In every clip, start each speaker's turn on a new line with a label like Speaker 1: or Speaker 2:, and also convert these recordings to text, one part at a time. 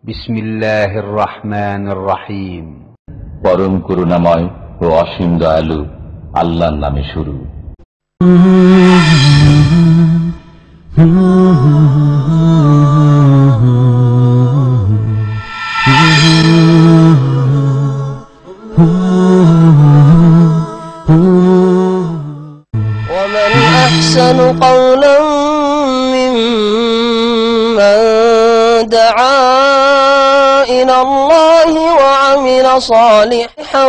Speaker 1: বিসমিল্লাহির রহমানির রহিম।
Speaker 2: পরম করুণাময় ও অসীম দয়ালু আল্লাহর নামে শুরু।
Speaker 3: ومن أحسن قولا ممن دعا إلى الله وعمل صالحا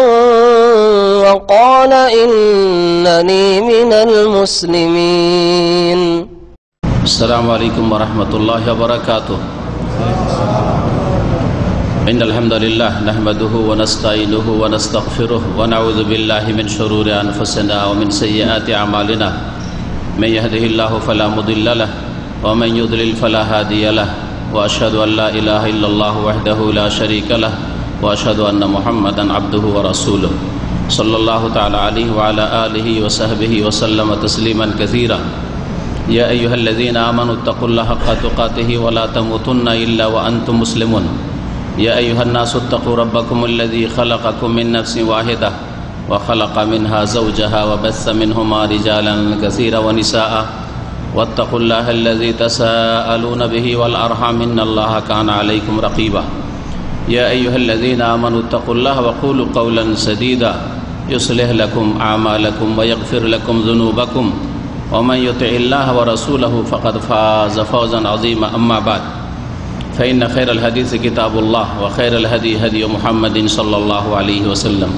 Speaker 3: وقال إنني من المسلمين.
Speaker 4: السلام عليكم ورحمة الله وبركاته. إن الحمد لله نحمده ونستعينه ونستغفره ونعوذ بالله من شرور أنفسنا ومن سيئات أعمالنا. من يهده الله فلا مضل له ومن يضلل فلا هادي له وأشهد أن لا إله إلا الله وحده لا شريك له وأشهد أن محمدا عبده ورسوله صلى الله تعالى عليه وعلى آله وصحبه وسلم تسليما كثيرا. يا أيها الذين آمنوا اتقوا الله حق تقاته ولا تموتن إلا وأنتم مسلمون. يا أيها الناس اتقوا ربكم الذي خلقكم من نفس واحدة وخلق منها زوجها وبث منهما رجالا كثيرا ونساء واتقوا الله الذي تساءلون به والأرحام إن الله كان عليكم رقيبا. يا أيها الذين آمنوا اتقوا الله وقولوا قولا سديدا يصلح لكم أعمالكم ويغفر لكم ذنوبكم ومن يطع الله ورسوله فقد فاز فوزا عظيما. أما بعد فإن خير الحديث كتاب الله وخير الهدي هدي محمد صلى الله عليه وسلم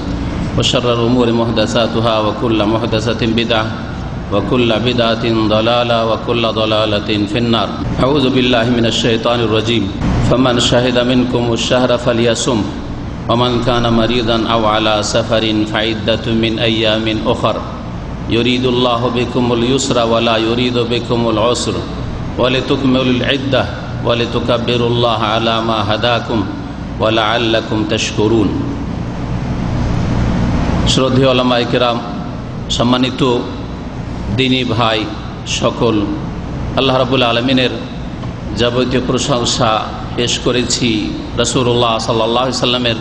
Speaker 4: وشر الأمور محدثاتها وكل محدثة بدعة وكل بدعة ضلالة وكل ضلالة في النار. أعوذ بالله من الشيطان الرجيم. فمن شهد منكم الشهر فليصم ومن كان مريضا أو على سفر فعدة من أيام أخر يريد الله بكم اليسر ولا يريد بكم العسر ولتكملوا العدة ولتكبروا الله على ما هداكم ولعلكم تشكرون. শ্রদ্ধেয় ওলামায়ে কেরাম, সম্মানিত দিনী ভাই সকল, আল্লাহ রাব্বুল আলামিনের যাবতীয় প্রশংসা পেশ করেছি রাসূলুল্লাহ সাল্লাল্লাহু আলাইহি সাল্লামের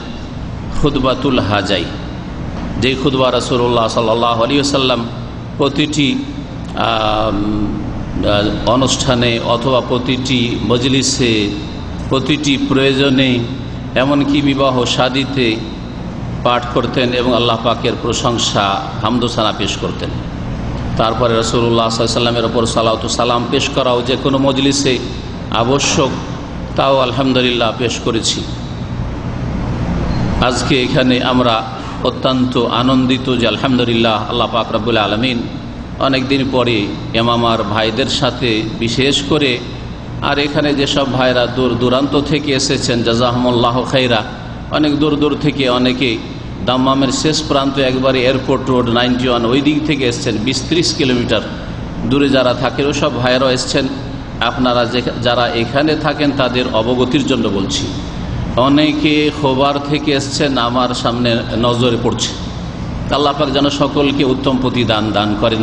Speaker 4: খুতবাতুল হাজাই। যে খুতবা রাসূলুল্লাহ সাল্লাল্লাহু আলাইহি সাল্লাম প্রতিটি অনুষ্ঠানে অথবা প্রতিটি মজলিসে, প্রতিটি প্রয়োজনে, এমনকি বিবাহ শাদীতে পাঠ করতেন এবং আল্লাহ পাকের প্রশংসা হামদোসানা পেশ করতেন। তারপরে রাসূলুল্লাহ সাল্লাল্লাহু আলাইহি সাল্লামের ওপর সালাওয়াত ও সালাম পেশ করাও যে কোনো মজলিসে আবশ্যক, তাও আলহামদুলিল্লাহ পেশ করেছি। আজকে এখানে আমরা অত্যন্ত আনন্দিত যে আলহামদুলিল্লাহ আল্লাহ পাক রব্বুল আলামিন অনেক দিন পরে ইমামার ভাইদের সাথে, বিশেষ করে আর এখানে যেসব ভাইরা দূর দূরান্ত থেকে এসেছেন, জাযাহুমুল্লাহু খাইরা, অনেক দূর দূর থেকে, অনেকে দাম্মামের শেষ প্রান্ত একবারে এয়ারপোর্ট রোড 91 ওই দিক থেকে এসছেন, 20-30 কিলোমিটার দূরে যারা থাকেন ওসব ভাইরাও এসছেন। আপনারা যারা এখানে থাকেন তাদের অবগতির জন্য বলছি, অনেকে খোবার থেকে এসছেন, আমার সামনে নজরে পড়ছে। আল্লাহ পাক যেন সকলকে উত্তম প্রতিদান দান করেন।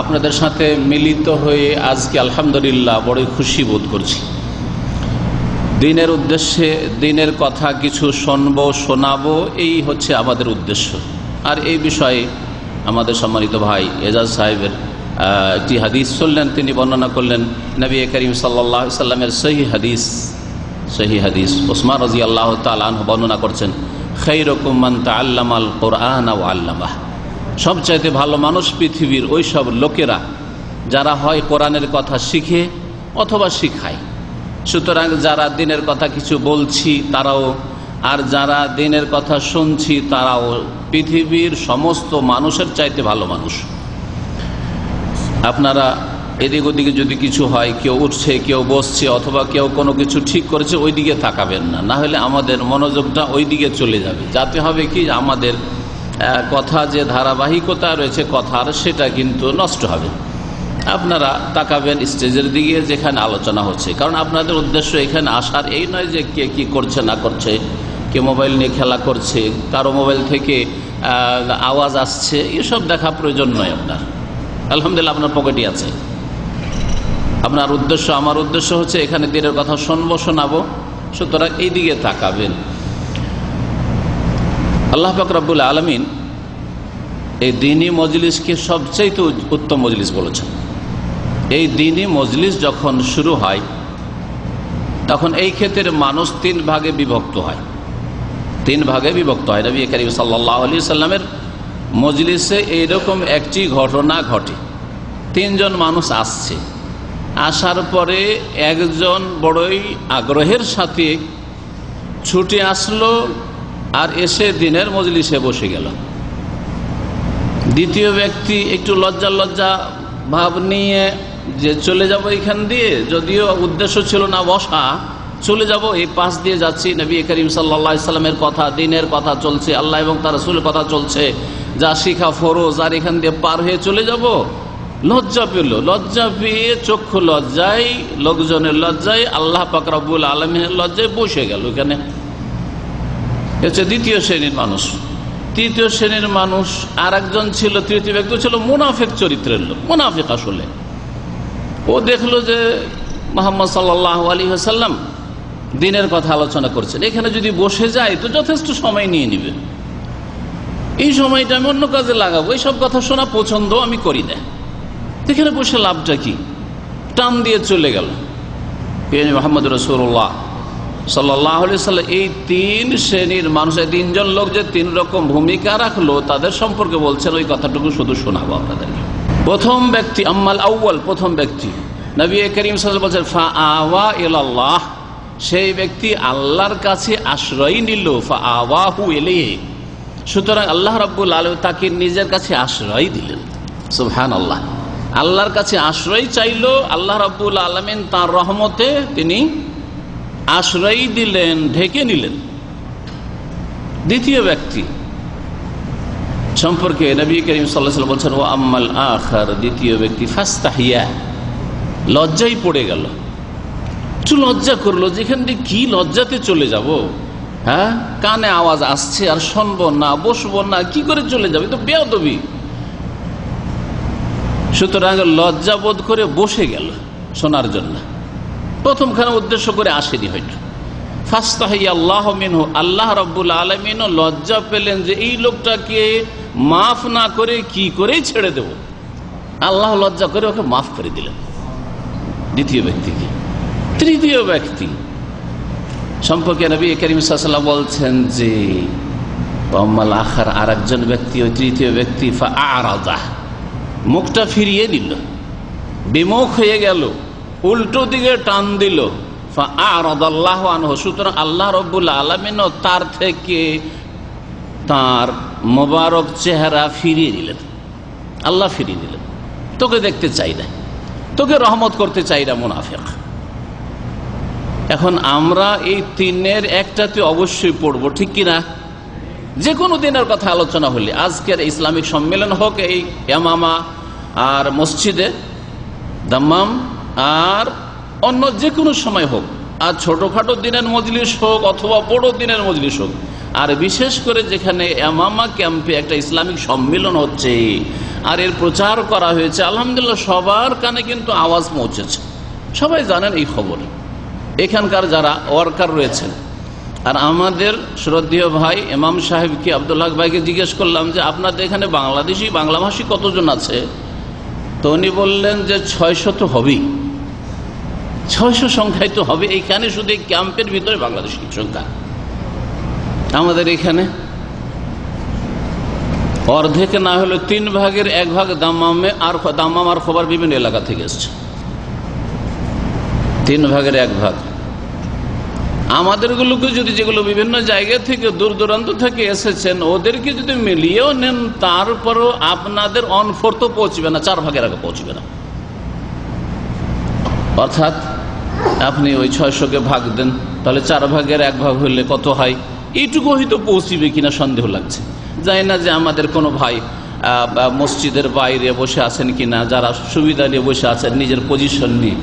Speaker 4: আপনাদের সাথে মিলিত হয়ে আজকে আলহামদুলিল্লাহ বড়ই খুশি বোধ করছি। দিনের উদ্দেশ্যে, দিনের কথা কিছু শুনবো, শোনাবো, এই হচ্ছে আমাদের উদ্দেশ্য। আর এই বিষয়ে আমাদের সম্মানিত ভাই এজাজ সাহেবের একটি হাদিস শুনলেন, তিনি বর্ণনা করলেন নবী করিম সাল্লাল্লাহু আলাইহি সাল্লামের সহিহ হাদিস। ওসমান রাদিয়াল্লাহু তাআলা আনহু বর্ণনা করছেন, খায়রুকুম মান তাআল্লামাল কুরআন ওয়া আল্লামাহ। সবচাইতে ভালো মানুষ পৃথিবীর ওই সব লোকেরা যারা হয় কোরআনের কথা শিখে অথবা শিখায়। সুতরাং যারা দিনের কথা কিছু বলছি তারাও, আর যারা দিনের কথা শুনছি তারাও পৃথিবীর সমস্ত মানুষের চাইতে ভালো মানুষ। আপনারা এদিক ওদিকে যদি কিছু হয়, কেউ উঠছে, কেউ বসছে, অথবা কেউ কোনো কিছু ঠিক করেছে, ওই দিকে তাকাবেন না, না হলে আমাদের মনোযোগটা ওই দিকে চলে যাবে। যাতে হবে কি, আমাদের কথা যে ধারাবাহিকতা রয়েছে কথার, সেটা কিন্তু নষ্ট হবে। আপনারা তাকাবেন স্টেজের দিকে যেখানে আলোচনা হচ্ছে, কারণ আপনাদের উদ্দেশ্য এখানে আসার এই নয় যে কে কি করছে না করছে, কে মোবাইল নিয়ে খেলা করছে, কারো মোবাইল থেকে আওয়াজ আসছে, এসব দেখা প্রয়োজন নয় আপনার। আলহামদুলিল্লাহ আপনার পকেটে আছে। আপনার উদ্দেশ্য, আমার উদ্দেশ্য হচ্ছে এখানে দিনের কথা শুনবো, শোনাবো, সুতরাং এই দিকে তাকাবেন। আল্লাহ পাক রব্বুল আলামিন এই দ্বীনি মজলিসকে সবচেয়ে উত্তম মজলিস বলেছেন। এই দ্বীনি মজলিস যখন শুরু হয় তখন এই ক্ষেত্রে মানুষ তিন ভাগে বিভক্ত হয়। নবী করিম সাল্লাল্লাহু আলাইহি সাল্লামের মজলিসে এইরকম একটি ঘটনা ঘটে। তিনজন মানুষ আসছে, আসার পরে একজন বড়ই আগ্রহের সাথে ছুটে আসলো আর এসে দিনের মজলিসে বসে গেল। দ্বিতীয় ব্যক্তি একটু লজ্জা ভাব নিয়ে যে চলে যাব এখান দিয়ে, যদিও উদ্দেশ্য ছিল না বসা, চলে যাব, এই পাশ দিয়ে যাচ্ছি, নবী করিম সাল্লাল্লাহু আলাইহি সাল্লামের কথা, দ্বীনের কথা চলছে, আল্লাহ এবং তার রাসূলের কথা চলছে, যা শিখা ফরজ, আর এখান দিয়ে পার হয়ে চলে যাব। লজ্জা পেয়ে চক্ষু লজ্জায়, লোকজনের লজ্জায়, আল্লাহ পাক রব্বুল আলামিনের লজ্জায় বসে গেল। এখানে হচ্ছে দ্বিতীয় শ্রেণীর মানুষ। তৃতীয় শ্রেণীর মানুষ আর একজন ছিল, তৃতীয় ব্যক্তি ছিল মুনাফিক চরিত্রের লোক। মুনাফিক আসলে ও দেখলো যে মুহাম্মদ সাল্লাল্লাহু আলাইহি ওয়াসাল্লাম দ্বীনের কথা আলোচনা করছেন, এখানে যদি বসে যায় তো যথেষ্ট সময় নিয়ে নিবে, এই সময়টা আমি অন্য কাজে লাগাবো, এইসব কথা শোনা পছন্দ আমি করি না, এখানে বসে লাভটা কি, টান দিয়ে চলে গেল। মুহাম্মদ রাসূলুল্লাহ সাল্লাল্লাহু আলাইহি ওয়াসাল্লাম এই তিন শ্রেণীর মানুষ, তিনজন লোক যে তিন রকম ভূমিকা রাখলো তাদের সম্পর্কে বলছেন, ওই কথাটুকু শুধু শোনাবো আপনাদেরকে। প্রথম ব্যক্তি, আম্মাল আউয়াল, প্রথম ব্যক্তি, নবী করিম সাল্লাল্লাহু আলাইহি ওয়াসাল্লাম বলছেন ফাআওয়া ইলাল্লাহ, সেই ব্যক্তি আল্লাহর কাছে আশ্রয় নিল, ফাআওয়াহু ইলাইহি, সুতরাং আল্লাহ রাব্বুল আলামিন তাকে নিজের কাছে আশ্রয় দিলেন। সুবহানাল্লাহ, আল্লাহর কাছে আশ্রয় চাইলো, আল্লাহ রাব্বুল আলামিন তার রহমতে তিনি আশ্রয় দিলেন, ঢেকে নিলেন। দ্বিতীয় ব্যক্তি সম্পর্কে নবী করিম সাল্লাল্লাহু আলাইহি ওয়াসাল্লাম বলছেন ও আম্মাল আখার, দ্বিতীয় ব্যক্তি ফাস্তাহিয়া, লজ্জায় পড়ে গেল, একটু লজ্জা করলো, যেখান থেকে কি লজ্জাতে চলে যাব, হ্যাঁ, কানে আওয়াজ আসছে আর শুনবো না, বসবো না, কি করে চলে যাবে, তো বেয়াদবি। সুতরাং লজ্জা বোধ করে বসে গেল শোনার জন্য, প্রথমখানে উদ্দেশ্য করে আসেনি হয়তো। ফাস্তাহিয়া আল্লাহ মিনহু, আল্লাহ রাব্বুল আলামিন লজ্জা পেলেন যে এই লোকটাকে মাফ না করে কি করেই ছেড়ে দেব, আল্লাহ লজ্জা করে ওকে মাফ করে দিলেন দ্বিতীয় ব্যক্তিকে। তৃতীয় ব্যক্তি সম্পর্কে নবী করিম সাল্লাল্লাহু আলাইহি ওয়াসাল্লাম বলছেন যে আম্মাল আখার, আর একজন ব্যক্তি, ওই তৃতীয় ব্যক্তি ফাআরাদা, মুখটা ফিরিয়ে দিল, বিমুখ হয়ে গেল, উল্টো দিকে টান দিল, ফাআরাদাল্লাহু আনহু, সুতরাং আল্লাহ রাব্বুল আলামিন তার থেকে তার মোবারক চেহারা ফিরিয়ে দিলেন, আল্লাহ ফিরিয়ে দিলেন, তোকে দেখতে চাই না, তোকে রহমত করতে চাই না, মুনাফিক। এখন আমরা এই তিনের একটাতে অবশ্যই পড়বো, ঠিক কিনা? যে কোনো দিনের কথা আলোচনা হলে, আজকের ইসলামিক সম্মেলন হোক এই ইয়ামামা আর মসজিদে দাম্মাম, আর অন্য যে কোনো সময় হোক, আর ছোটখাটো দিনের মজলিস হোক অথবা বড় দিনের মজলিস হোক, আর বিশেষ করে যেখানে ইয়ামামা ক্যাম্পে একটা ইসলামিক সম্মেলন হচ্ছে আর এর প্রচার করা হয়েছে, আলহামদুলিল্লাহ সবার কানে কিন্তু আওয়াজ পৌঁছেছে, সবাই জানেন এই খবর। এখানকার যারা ওয়ার্কার রয়েছেন, আর আমাদের শ্রদ্ধেয় ভাই ইমাম সাহেবকে, আব্দুল্লাহ ভাইকে জিজ্ঞেস করলাম যে আপনাদের এখানে বাংলাদেশি, বাংলাভাষী কতজন আছে? তো উনি বললেন যে 600 তো হবেই, 600 সংখ্যায় তো হবে, এইখানে শুধু এই ক্যাম্পের ভিতরে বাংলাদেশি সংখ্যা। আমাদের এখানে অর্ধেক না হলে 3 ভাগের 1 ভাগ দাম্মামে, আর দাম্মাম আর খবর বিভিন্ন এলাকা থেকে এসছে, 3 ভাগের 1 ভাগ। আমাদেরগুলোকে যদি, যেগুলো বিভিন্ন জায়গা থেকে দূর দূরান্ত থেকে এসেছেন, ওদেরকে যদি মিলিয়েও নেন, তারপরও আপনাদের 1/4 তো পৌঁছবে না, 4 ভাগের আগে পৌঁছবে না। অর্থাৎ আপনি ওই 600কে ভাগ দেন, তাহলে 4 ভাগের 1 ভাগ হলে কত হয়? এইটুকু হয়তো পৌঁছিবে কিনা সন্দেহ লাগছে। জানি না যে আমাদের কোনো ভাই মসজিদের বাইরে বসে আছেন কিনা, যারা সুবিধা নিয়ে বসে আছেন নিজের পজিশন নিয়ে,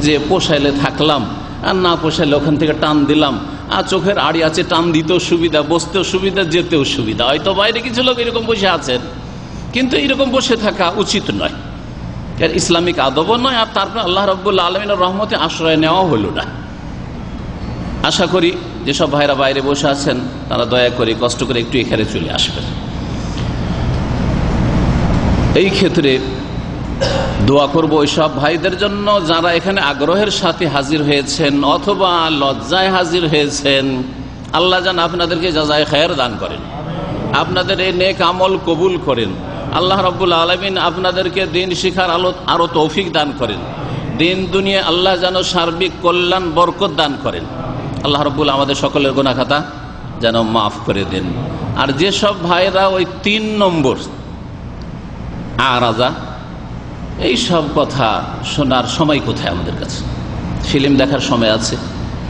Speaker 4: যে পোষাইলে থাকলাম আর না পোষাইলে ওখান থেকে টান দিলাম, আর চোখের আড়ি আছে, টান দিতেও সুবিধা, বসতেও সুবিধা, যেতেও সুবিধা। হয়তো বাইরে কিছু লোক এরকম বসে আছেন, কিন্তু এরকম বসে থাকা উচিত নয়, ইসলামিক আদবও নয়, আর তারপর আল্লাহ রাব্বুল আলামিনের রহমতে আশ্রয় নেওয়া হলো না। আশা করি যেসব ভাইরা বাইরে বসে আছেন তারা দয়া করে কষ্ট করে একটু এখানে চলে আসবেন। এই ক্ষেত্রে দোয়া করব ওইসব ভাইদের জন্য যারা এখানে আগ্রহের সাথে হাজির হয়েছেন অথবা লজ্জায় হাজির হয়েছেন। আল্লাহ যেন আপনাদেরকে জাযায়ে খায়ের দান করেন, আপনাদের এই নেক আমল কবুল করেন। আল্লাহ রাব্বুল আলামিন আপনাদেরকে দিন শিখার আরো তৌফিক দান করেন। দিন দুনিয়া আল্লাহ যেন সার্বিক কল্যাণ বরকত দান করেন। আল্লাহ রাব্বুল আমাদের সকলের গুনাহ খাতা যেন মাফ করে দেন। আর যেসব ভাইরা ওই 3 নম্বর আরাজা, এই সব কথা শোনার সময় কোথায় আমাদের কাছে? ফিল্ম দেখার সময় আছে,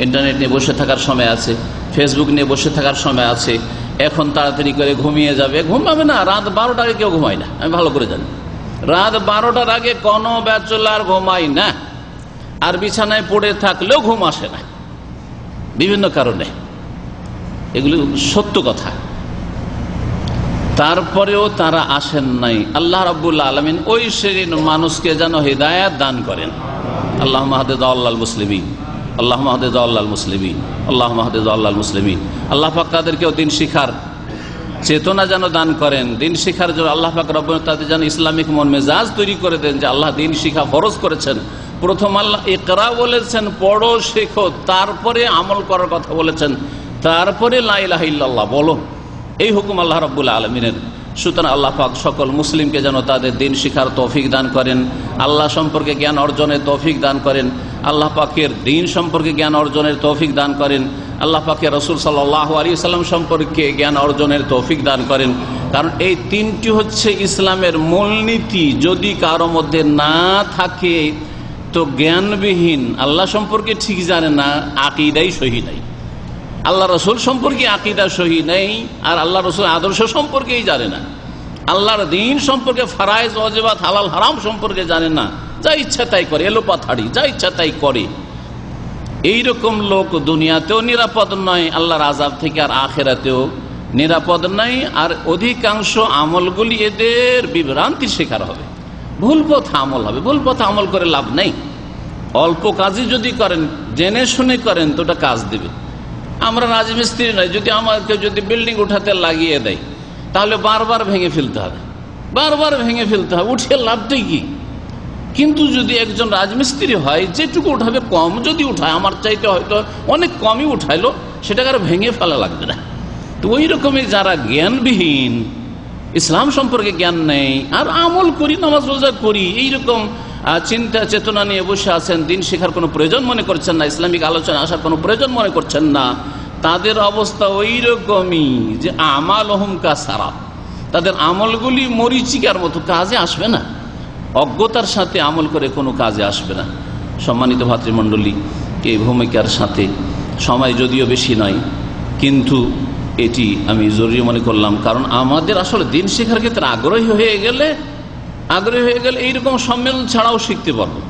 Speaker 4: ইন্টারনেট নিয়ে বসে থাকার সময় আছে, ফেসবুক নিয়ে বসে থাকার সময় আছে। এখন তাড়াতাড়ি করে ঘুমিয়ে যাবে, ঘুমাবে না। রাত 12টার আগে কেউ ঘুমায় না, আমি ভালো করে জানি। রাত 12টার আগে কোনো ব্যাচেলর ঘুমায় না, আর বিছানায় পড়ে থাকলেও ঘুম আসে না বিভিন্ন কারণে। এগুলি সত্য কথা। তারপরেও তারা আসেন নাই। আল্লাহ রাব্বুল আলামিন ওই শ্রেণীর মানুষকে যেন হিদায়াত দান করেন। আল্লাহুম্মা হাদিদাল্লাল মুসলিমিন, আল্লাহুম্মা হাদিদাল্লাল মুসলিমিন, আল্লাহুম্মা হাদিদাল্লাল মুসলিমিন। আল্লাহ পাক তাদেরকেও দিন শিখার চেতনা যেন দান করেন। দিন শিখার জন্য আল্লাহ পাক রব্বুল তাদের যেন ইসলামিক মন মেজাজ তৈরি করে দেন যে আল্লাহ দিন শিখা ফরজ করেছেন। প্রথম আল্লাহ ইকরা বলেছেন, পড়ো শেখো, তারপরে আমল করার কথা বলেছেন, তারপরে লা ইলাহা ইল্লাল্লাহ বলো। এই হুকুম আল্লাহ রাব্বুল আলামিনের। সুতরাং আল্লাহ পাক সকল মুসলিমকে যেন তাদের দিন শিখার তৌফিক দান করেন, আল্লাহ সম্পর্কে জ্ঞান অর্জনের তৌফিক দান করেন, আল্লাহ পাকের দিন সম্পর্কে জ্ঞান অর্জনের তৌফিক দান করেন, আল্লাহ পাকের রাসূল সাল্লাল্লাহু আলাইহি ওয়াসাল্লাম সম্পর্কে জ্ঞান অর্জনের তৌফিক দান করেন। কারণ এই 3টি হচ্ছে ইসলামের মূলনীতি। যদি কারো মধ্যে না থাকে তো জ্ঞানবিহীন, আল্লাহ সম্পর্কে ঠিক জানে না, আকীদাই সহি নাই। আল্লাহ রসুল সম্পর্কে আকীদা সহি নেই, আর আল্লাহ রসুল আদর্শ সম্পর্কেই জানে না, আল্লাহর দিন সম্পর্কে ফারায়েজ ওয়াজিবাত হালাল হারাম সম্পর্কে জানে না, যা ইচ্ছা তাই করে, এলোপাথাড়ি যা ইচ্ছা তাই করে। এইরকম লোক দুনিয়াতেও নিরাপদ নয় আল্লাহর আযাব থেকে, আর আখিরাতেও নিরাপদ নয়। আর অধিকাংশ আমলগুলি এদের বিভ্রান্তির শিকার হবে, ভুল পথ আমল হবে। ভুল পথ আমল করে লাভ নেই। অল্প কাজই যদি করেন, জেনে শুনে করেন, তো ওটা কাজ দেবে। আমরা রাজমিস্ত্রি নয়, যদি আমাকে যদি বিল্ডিং উঠাতে লাগিয়ে দেয় তাহলে বারবার ভেঙে ফেলতে হবে, বারবার ভেঙে ফেলতে হবে, উঠিয়ে লাভটাই কি? কিন্তু যদি একজন রাজমিস্ত্রি হয়, যেটুকু উঠাবে কম যদি উঠায়, আমার চাইতে হয়তো অনেক কমই উঠাইলো, সেটাকে আর ভেঙে ফেলা লাগবে না। তো ওই রকমই যারা জ্ঞানবিহীন, ইসলাম সম্পর্কে জ্ঞান নেই, আর আমল করি, নামাজ রোজা করি, এইরকম চিন্তা চেতনা নিয়ে বসে আছেন, দিন শেখার কোনো প্রয়োজন মনে করছেন না, ইসলামিক আলোচনা আসার কোনো প্রয়োজন মনে করছেন না, তাদের অবস্থা ওই রকমই যে আমালহুম কাসারাব, তাদের আমলগুলি মরিচিকার মতো, কাজে আসবে না। অজ্ঞতার সাথে আমল করে কোনো কাজে আসবে না। সম্মানিত ভাতৃমণ্ডলী, এই ভূমিকার সাথে সময় যদিও বেশি নয়, কিন্তু এটি আমি জরুরি মনে করলাম। কারণ আমাদের আসলে দিন শেখার ক্ষেত্রে আগ্রহী হয়ে গেলে এইরকম সম্মেলন ছাড়াও শিখতে পারবো।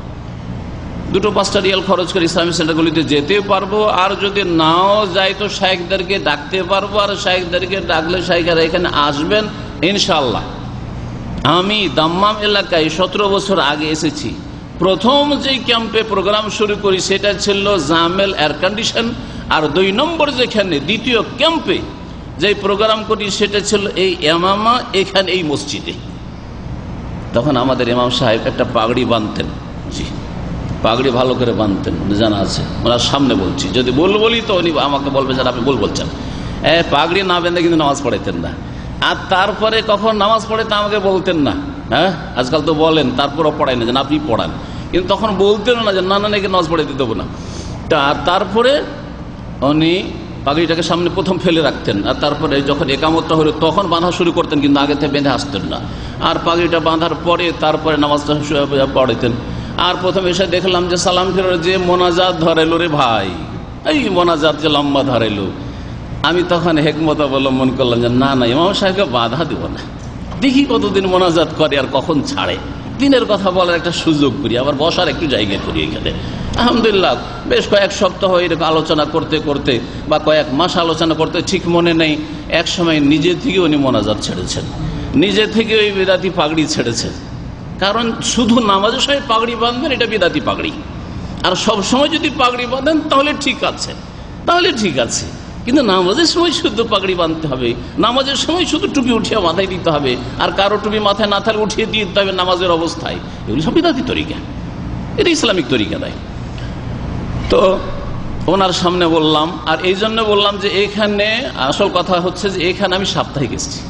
Speaker 4: 2-5টা রিয়াল খরচ করে ইসলামিক সেন্টারগুলিতে যেতে পারবো। আর যদি নাও যাই তো শাইখদেরকে ডাকতে পারবো, আর শাইখদেরকে ডাকলে শাইখেরা এখানে আসবেন ইনশাআল্লাহ। আমি দাম্মাম এলাকায় 17 বছর আগে এসেছি। প্রথম যে ক্যাম্পে প্রোগ্রাম শুরু করি সেটা ছিল জামেল এয়ার কন্ডিশন, আর 2 নম্বর যেখানে দ্বিতীয় ক্যাম্পে যে প্রোগ্রাম করি সেটা ছিল এই এমামা, এখানে এই মসজিদে। তখন আমাদের ইমাম সাহেব একটা পাগড়ি বাঁধতেন, জি পাগড়ি ভালো করে বাঁধতেন, জানা আছে। ওনার সামনে বলছি, যদি বলি তো উনি আমাকে বলবে যে আপনি বলছেন। পাগড়ি না বেঁধে কিন্তু নামাজ পড়াইতেন না। আর তারপরে কখন নামাজ পড়ে তা আমাকে বলতেন না। হ্যাঁ, আজকাল তো বলেন, তারপরও পড়াই না, যেন আপনি পড়ান, কিন্তু তখন বলতেন না যে না নাকি নামাজ পড়াইতে দেবো না। তারপরে উনি পাগড়িটাকে সামনে প্রথম ফেলে রাখতেন, আর তারপরে যখন একামতটা হলো তখন বাঁধা শুরু করতেন, কিন্তু আগে থেকে বেঁধে আসতেন না। আর পাগড়িটা বাঁধার পরে তারপরে নামাজটা পড়াইতেন। আর প্রথম এসে দেখলাম যে সালাম ফেরার যে মোনাজাত ধরাইলো রে ভাই, এই মোনাজাত যে লম্বা ধরাইলো, আমি তখন হেকমত অবলম্বন করলাম যে না ইমাম সাহেবকে বাধা দেব না, দেখি কতদিন মোনাজাত করে আর কখন ছাড়ে, দিনের কথা বলার একটা সুযোগ করি, আবার বসার একটু জায়গা করি এখানে। আলহামদুলিল্লাহ বেশ কয়েক সপ্তাহ এরকম আলোচনা করতে করতে বা কয়েক মাস আলোচনা করতে ঠিক মনে নেই, এক সময় নিজে থেকে উনি মোনাজাত ছেড়েছেন, নিজে থেকে ওই বিদাতি পাগড়ি ছেড়েছেন। কারণ শুধু নামাজের সময় পাগড়ি বাঁধবেন এটা বিদাতি পাগড়ি, আর সব সময় যদি পাগড়ি বাঁধেন তাহলে ঠিক আছে। তাহলে ঠিক আছে। কিন্তু নামাজের সময় শুদ্ধ পাগড়ি বাঁধতে হবে, নামাজের সময় শুধু টুপি উঠিয়ে মাথায় দিতে হবে, আর কারো টুপি মাথায় না থাকলে উঠিয়ে দিয়ে দিতে হবে নামাজের অবস্থায়, এগুলি সব বিদাতি তরিকা, এটা ইসলামিক তরিকা নয়। তো ওনার সামনে বললাম, আর এই জন্য বললাম যে এখানে আসল কথা হচ্ছে যে এখানে আমি সাপ্তাহিক এসেছি,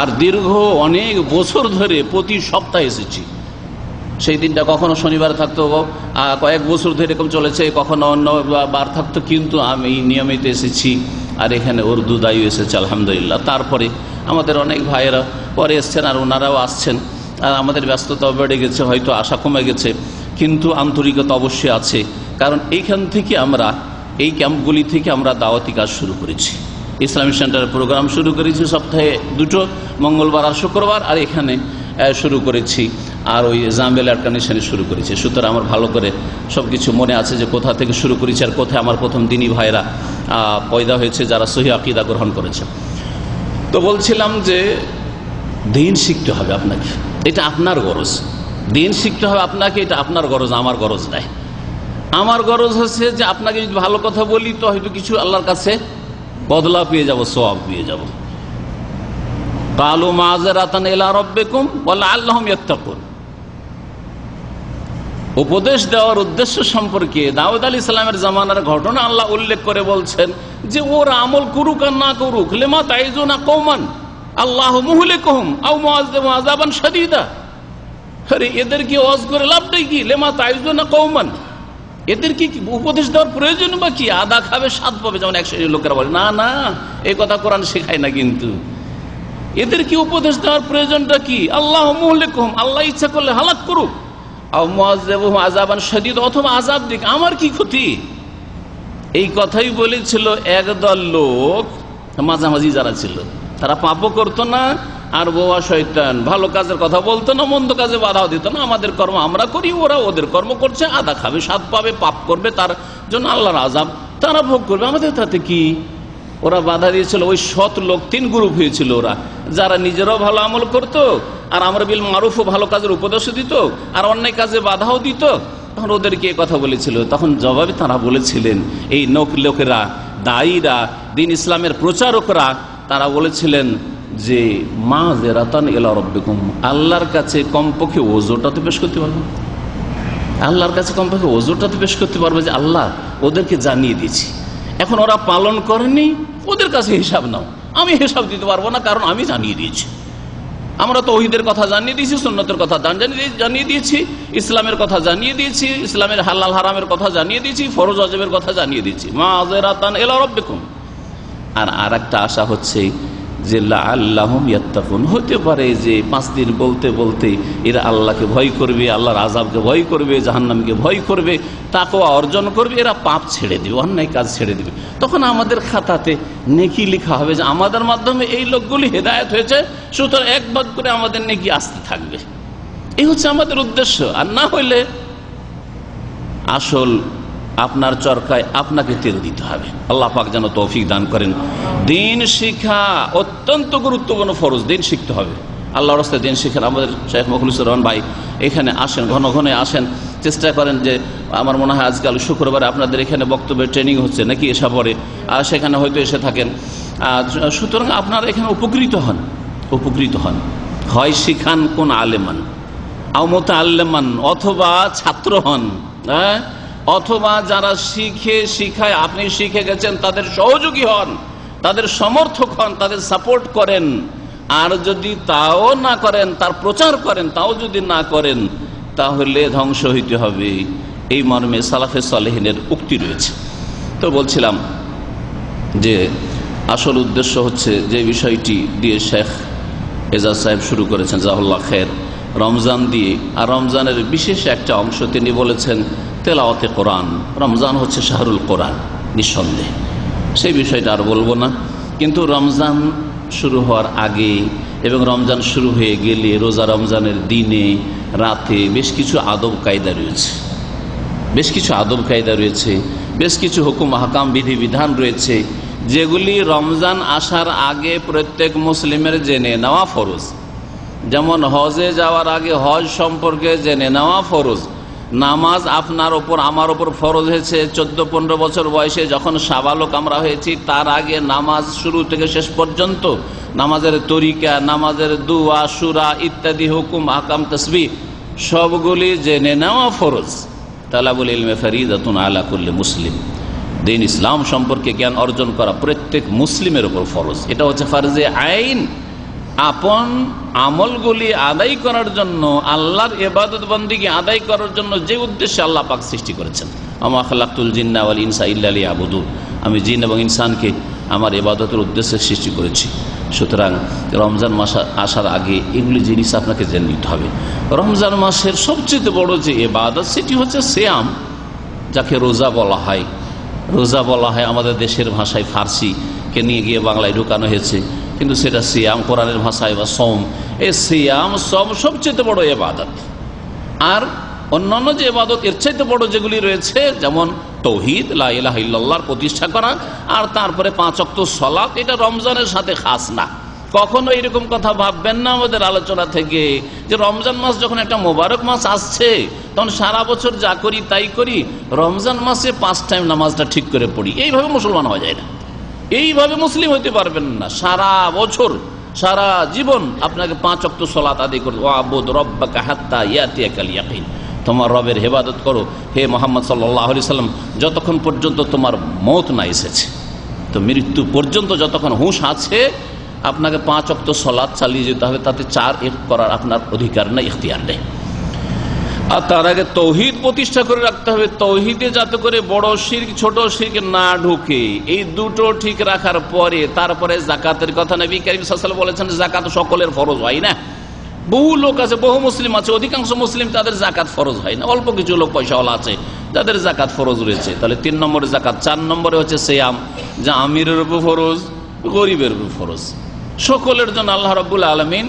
Speaker 4: আর দীর্ঘ অনেক বছর ধরে প্রতি সপ্তাহে এসেছি। সেই দিনটা কখনো শনিবার থাকতো, কয়েক বছর ধরে এরকম চলেছে, কখনো অন্য বার থাকতো, কিন্তু আমি নিয়মিত এসেছি। আর এখানে উর্দু দায়ী এসেছে আলহামদুলিল্লাহ। তারপরে আমাদের অনেক ভাইয়েরা পরে এসছেন, আর ওনারাও আসছেন। আর আমাদের ব্যস্ততাও বেড়ে গেছে, হয়তো আশা কমে গেছে, কিন্তু আন্তরিকতা অবশ্যই আছে। কারণ এইখান থেকে আমরা, এই ক্যাম্পগুলি থেকে আমরা দাওয়াতি কাজ শুরু করেছি। ইসলামিক সেন্টারের প্রোগ্রাম শুরু করেছি সপ্তাহে 2টো, মঙ্গলবার আর শুক্রবার, আর এখানে শুরু করেছি, আর ওই জাম্বেল অর্গানাইজেশনে শুরু করেছি। সুতরাং আমার ভালো করে সব কিছু মনে আছে যে কোথা থেকে শুরু করেছি, আর কোথায় আমার প্রথম দিনী ভাইরা পয়দা হয়েছে, যারা সহিহ আকীদা গ্রহণ করেছে। তো বলছিলাম যে দিন শিখতে হবে আপনাকে, এটা আপনার গরজ। দিন শিখতে হবে আপনাকে, এটা আপনার গরজ, আমার গরজ নাই। আমার গরজ হচ্ছে যে আপনাকে যদি ভালো কথা বলি তো হয়তো কিছু আল্লাহর কাছে বদলা পেয়ে যাব, সওয়াব পেয়ে যাব। কালু মাযরাতান ইলা রাব্বিকুম ওয়া লাআল্লাহুম ইয়াত্তাকুন। উপদেশ দেওয়ার উদ্দেশ্য সম্পর্কে দাউদ আলাইহিস সালামের জামানার ঘটনা আল্লাহ উল্লেখ করে বলছেন যে ওরা আমল করুক আর না করুক, লিমা তাইজুনা কওমান আল্লাহু মুহলিকুহুম আও মুআযযিবুহুম আযাবান শাদীদা। আরে এদের কি ওয়াজ করে লাভটাই কি? লিমা তাইজুনা কওমান, এদের কি উপদেশ দেওয়ার প্রয়োজন বা কি? আদা খাবে স্বাদ পাবে, যেমন এক শ্রেণীর লোকেরা বলে। না না, এই কথা কোরআন শেখায় না। কিন্তু এদের কি উপদেশ দেওয়ার প্রয়োজনটা কি? আল্লাহ মুহলিকুহুম, আল্লাহ ইচ্ছা করলে হালাক করুক, আও মুআযযিবুহুম আযাবান শাদীদ, অথবা আযাব দিক, আমার কি ক্ষতি? এই কথাই বলেছিল একদল লোক মাঝামাঝি যারা ছিল, তারা পাপও করতো না, আর বোয়া শয়তান ভালো কাজের কথা বলতো না, মন্দ কাজে বাধাও দিত না। আমাদের কর্ম আমরা করি, ওরা ওদের কর্ম করছে, আদা খাবে স্বাদ পাবে, পাপ করবে, তার জন্য আল্লাহর আযাব তারা ভোগ করবে, আমাদের তাতে কি? ওরা বাধা দিয়েছিল। ওই সৎ লোক 3 গ্রুপ হয়েছিল ওরা, যারা নিজেরাও ভালো আমল করত, আর আমর বিল মারুফ ও ভালো কাজের উপদেশও দিত, আর অন্যায় কাজে বাধাও দিত। তখন ওদেরকে কথা বলেছিল, তখন জবাবে তারা বলেছিলেন, এই লোকেরা, দায়ীরা, দিন ইসলামের প্রচারকরা, তারা বলেছিলেন যে মাযরাতান ইলা রাব্বিকুম, আল্লাহর কাছে কমপক্ষে ওযরটা তো পেশ করতে পারবে, আল্লাহর কাছে কমপক্ষে ওযরটা তো পেশ করতে পারবে যে আল্লাহ ওদেরকে জানিয়ে দিয়েছি, এখন ওরা পালন করেনি, ওদের কাছে হিসাব নাও, আমি হিসাব দিতে পারবো না, কারণ আমি জানিয়ে দিয়েছি। আমরা তৌহিদের কথা জানিয়ে দিয়েছি, সুন্নতের কথা জানিয়ে দিয়েছি, ইসলামের কথা জানিয়ে দিয়েছি, ইসলামের হালাল হারামের কথা জানিয়ে দিয়েছি, ফরজ ওয়াজিবের কথা জানিয়ে দিয়েছি। মাযরাতান ইলা রাব্বিকুম। আর আরেকটা আশা হচ্ছে যে লাআল্লাহুম ইয়াত্তাকুন, হতে পারে যে 5 দিন বলতে বলতে এরা আল্লাহকে ভয় করবে, আল্লাহর আযাবকে ভয় করবে, জাহান্নামকে ভয় করবে, তাকওয়া অর্জন করবে, এরা পাপ ছেড়ে দিবে, অন্যায় কাজ ছেড়ে দিবে। তখন আমাদের খাতাতে নেকি লেখা হবে যে আমাদের মাধ্যমে এই লোকগুলি হেদায়েত হয়েছে, সুতরাং একবার করে আমাদের নেকি আসতে থাকবে। এই হচ্ছে আমাদের উদ্দেশ্য। আর না হইলে আসল আপনার চরকায় আপনাকে তেল দিতে হবে। আল্লাহ পাক যেন তৌফিক দান করেন। দিন শিক্ষা অত্যন্ত গুরুত্বপূর্ণ ফরজ, দিন শিখতে হবে। আল্লাহর রাস্তায় দিন শিখেন। আমাদের শেখ মখলুসুর রহমান ভাই এখানে আসেন, ঘন ঘন আসেন, চেষ্টা করেন যে, আমার মনে হয় আজকাল শুক্রবারে আপনাদের এখানে বক্তব্যের ট্রেনিং হচ্ছে নাকি, এসা পরে, আর সেখানে হয়তো এসে থাকেন। সুতরাং আপনারা এখানে উপকৃত হন। হয় শিখান কোন আলেমান আও মুতাআল্লিমান, অথবা ছাত্র হন, হ্যাঁ, অথবা যারা শিখায় আপনি শিখে গেছেন তাদের সহযোগী হন, তাদের সমর্থক হন, তাদের সাপোর্ট করেন। আর যদি তাও না করেন, তার প্রচার করেন, তাও যদি না করেন, তাহলে ধ্বংস হইতে হবে। এই মর্মে সালাফে সালেহিনের উক্তি রয়েছে। তো বলছিলাম যে আসল উদ্দেশ্য হচ্ছে যে বিষয়টি দিয়ে শেখ এজাজ সাহেব শুরু করেছেন, জাযাকাল্লাহ খায়ের, রমজান দিয়ে। আর রমজানের বিশেষ একটা অংশ তিনি বলেছেন তেলাওয়াতে কোরআন। রমজান হচ্ছে শাহরুল কোরআন, নিঃসন্দেহে, সেই বিষয়টা আর বলবো না। কিন্তু রমজান শুরু হওয়ার আগে এবং রমজান শুরু হয়ে গেলে, রোজা রমজানের দিনে রাতে বেশ কিছু আদব কায়দা রয়েছে, বেশ কিছু হুকুম আহকাম বিধি বিধান রয়েছে, যেগুলি রমজান আসার আগে প্রত্যেক মুসলিমের জেনে নেওয়া ফরজ। যেমন হজে যাওয়ার আগে হজ সম্পর্কে জেনে নেওয়া ফরজ, নামাজ আপনার ওপর আমার ওপর ফরজ হয়েছে 14-15 বছর বয়সে যখন সাবালক আমরা হয়েছি। তার আগে নামাজ শুরু থেকে শেষ পর্যন্ত নামাজের তরিকা, নামাজের দুয়া, সূরা ইত্যাদি হুকুম, আহকাম, তাসবিহ সবগুলি জেনে নেওয়া ফরজ। তালাবুল ইলমে ফরিদাতুন আলা কুল্লি মুসলিম। দিন ইসলাম সম্পর্কে জ্ঞান অর্জন করা প্রত্যেক মুসলিমের উপর ফরজ। এটা হচ্ছে ফারজে আইন। আপন আমলগুলি আদায় করার জন্য, আল্লাহর ইবাদত বন্দেগী আদায় করার জন্য যে উদ্দেশ্যে আল্লাহ পাক সৃষ্টি করেছেন, আমা খালাকতুল জিন্না ওয়াল ইনসা ইল্লা লিয়াবুদুন, আমি জিন এবং ইনসানকে আমার ইবাদতের উদ্দেশ্যে সৃষ্টি করেছি। সুতরাং রমজান মাস আসার আগে এগুলি জিনিস আপনাকে জেনে নিতে হবে। রমজান মাসের সবচেয়ে বড় যে ইবাদত সেটি হচ্ছে সিয়াম, যাকে রোজা বলা হয়। রোজা বলা হয় আমাদের দেশের ভাষায়, ফার্সিকে নিয়ে গিয়ে বাংলায় ঢুকানো হয়েছে, কিন্তু সেটা সিয়াম কোরআনের ভাষায় বা সোম। এই সিয়াম সোম সবচেয়ে বড় ইবাদত। আর অন্যান্য যে ইবাদত এর চাইতে বড় যেগুলি রয়েছে, যেমন তৌহিদ, লা ইলাহা ইল্লাল্লাহর প্রতিষ্ঠা করা, আর তারপরে 5 ওয়াক্ত সালাত, এটা রমজানের সাথে খাস না। কখনো এরকম কথা ভাববেন না আমাদের আলোচনা থেকে যে রমজান মাস যখন একটা মোবারক মাস আসছে তখন সারা বছর যা করি তাই করি, রমজান মাসে 5 টাইম নামাজটা ঠিক করে পড়ি। এইভাবে মুসলমান হওয়া যায় না, এইভাবে মুসলিম হইতে পারবেন না। সারা বছর, সারা জীবন আপনাকে 5 ওয়াক্ত সালাত আদায় করতে, ওয়াবুদ রব্বাকা হাত্তা ইয়াতিয়াকাল ইয়াকিন, তোমার রবের হেবাদত করো হে মুহাম্মদ সাল্লাল্লাহু আলাইহি সাল্লাম, যতক্ষণ পর্যন্ত তোমার মওত না এসেছে। তো মৃত্যু পর্যন্ত যতক্ষণ হুঁশ আছে আপনাকে 5 ওয়াক্ত সালাত চালিয়ে যেতে হবে, তাতে 4 করার আপনার অধিকার নেই, ইখতিয়ার নেই। আর তার আগে তৌহিদ প্রতিষ্ঠা করে রাখতে হবে। তৌহিদে যাতে করে বড় শিরক ছোট শিরক না ঢুকে, এই দুটো ঠিক রাখার পরে তারপরে যাকাতের কথা নবী কারীম সাল্লাল্লাহু আলাইহি ওয়াসাল্লাম বলেছেন, যাকাত সকলের ফরজ হয় না। বহু লোক আছে, বহু মুসলিম আছে, অধিকাংশ মুসলিম তাদের যাকাত ফরজ হয় না। অল্প কিছু লোক পয়সাওয়ালা আছে যাদের যাকাত ফরজ রয়েছে। তাহলে 3 নম্বরে যাকাত। 4 নম্বরে হচ্ছে সিয়াম, যা আমিরের উপর ফরজ, গরিবের উপর ফরজ, সকলের জন্য আল্লাহ রাব্বুল আলামিন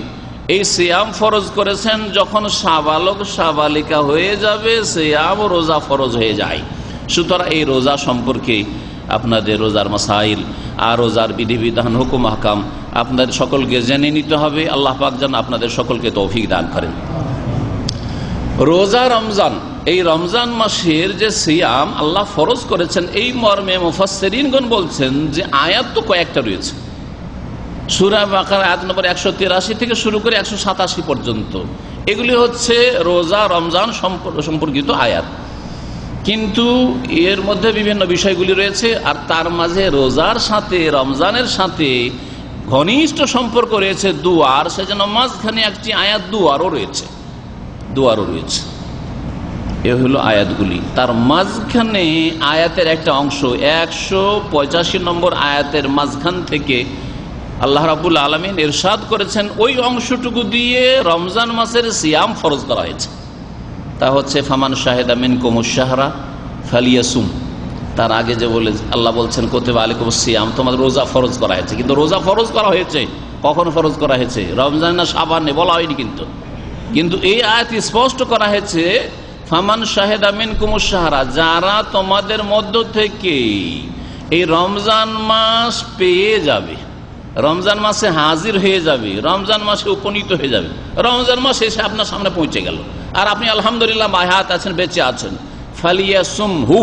Speaker 4: এই সিয়াম ফরজ করেছেন। যখন সাবালক সাবালিকা হয়ে যাবে, সিয়াম ও রোজা ফরজ হয়ে যায়। সুতরাং এই রোজা সম্পর্কে আপনাদের রোজার মাসাইল আর রোজার বিধিবিধান, হুকুম, আহকাম আপনাদের সকলকে জেনে নিতে হবে। আল্লাহ পাক যেন আপনাদের সকলকে তৌফিক দান করেন। রোজা রমজান, এই রমজান মাসের যে সিয়াম আল্লাহ ফরজ করেছেন, এই মর্মে মুফাসসিরিনগণ বলছেন যে আয়াত তো কয়েকটা রয়েছে। সূরা বাকারা আয়াত নম্বর 183 থেকে শুরু করে 187 পর্যন্ত, এগুলি হচ্ছে রোজা রমজান সম্পর্কিত আয়াত। কিন্তু এর মধ্যে বিভিন্ন বিষয়গুলি রয়েছে, আর তার মাঝে রোজার সাথে রমজানের সাথে ঘনিষ্ঠ সম্পর্ক রয়েছে দুয়ার, সেজন্য মাঝখানে একটি আয়াত দুয়ারও রয়েছে। এ হলো আয়াতগুলি। তার মাঝখানে আয়াতের একটা অংশ 185 নম্বর আয়াতের মাঝখান থেকে আল্লাহ রাব্বুল আলামিন ইরশাদ করেছেন, ওই অংশটুকু দিয়ে রমজান মাসের সিয়াম ফরজ করা হয়েছে। তা হচ্ছে ফামান শাহেদা মিনকুমুশ শাহরা ফালিয়াসুম। তার আগে যে বলে আল্লাহ বলছেন কুতিবা আলাইকুমুস সিয়াম, তোমাদের রোজা ফরজ করা হয়েছে। কিন্তু রোজা ফরজ করা হয়েছে কখন ফরজ করা হয়েছে? রমজান না শাবানে বলা হয়নি। কিন্তু এই আয়াত স্পষ্ট করা হয়েছে ফামান শাহেদা মিনকুমুশ শাহরা, যারা তোমাদের মধ্য থেকে এই রমজান মাস পেয়ে যাবে, রমজান মাসে হাজির হয়ে যাবে, রমজান মাসে উপনীত হয়ে যাবে, রমজান মাস এসে আপনার সামনে পৌঁছে গেল, আর আপনি আলহামদুলিল্লাহ বাহাত আছেন, বেঁচে আছেন, ফালিয়াসুমহু,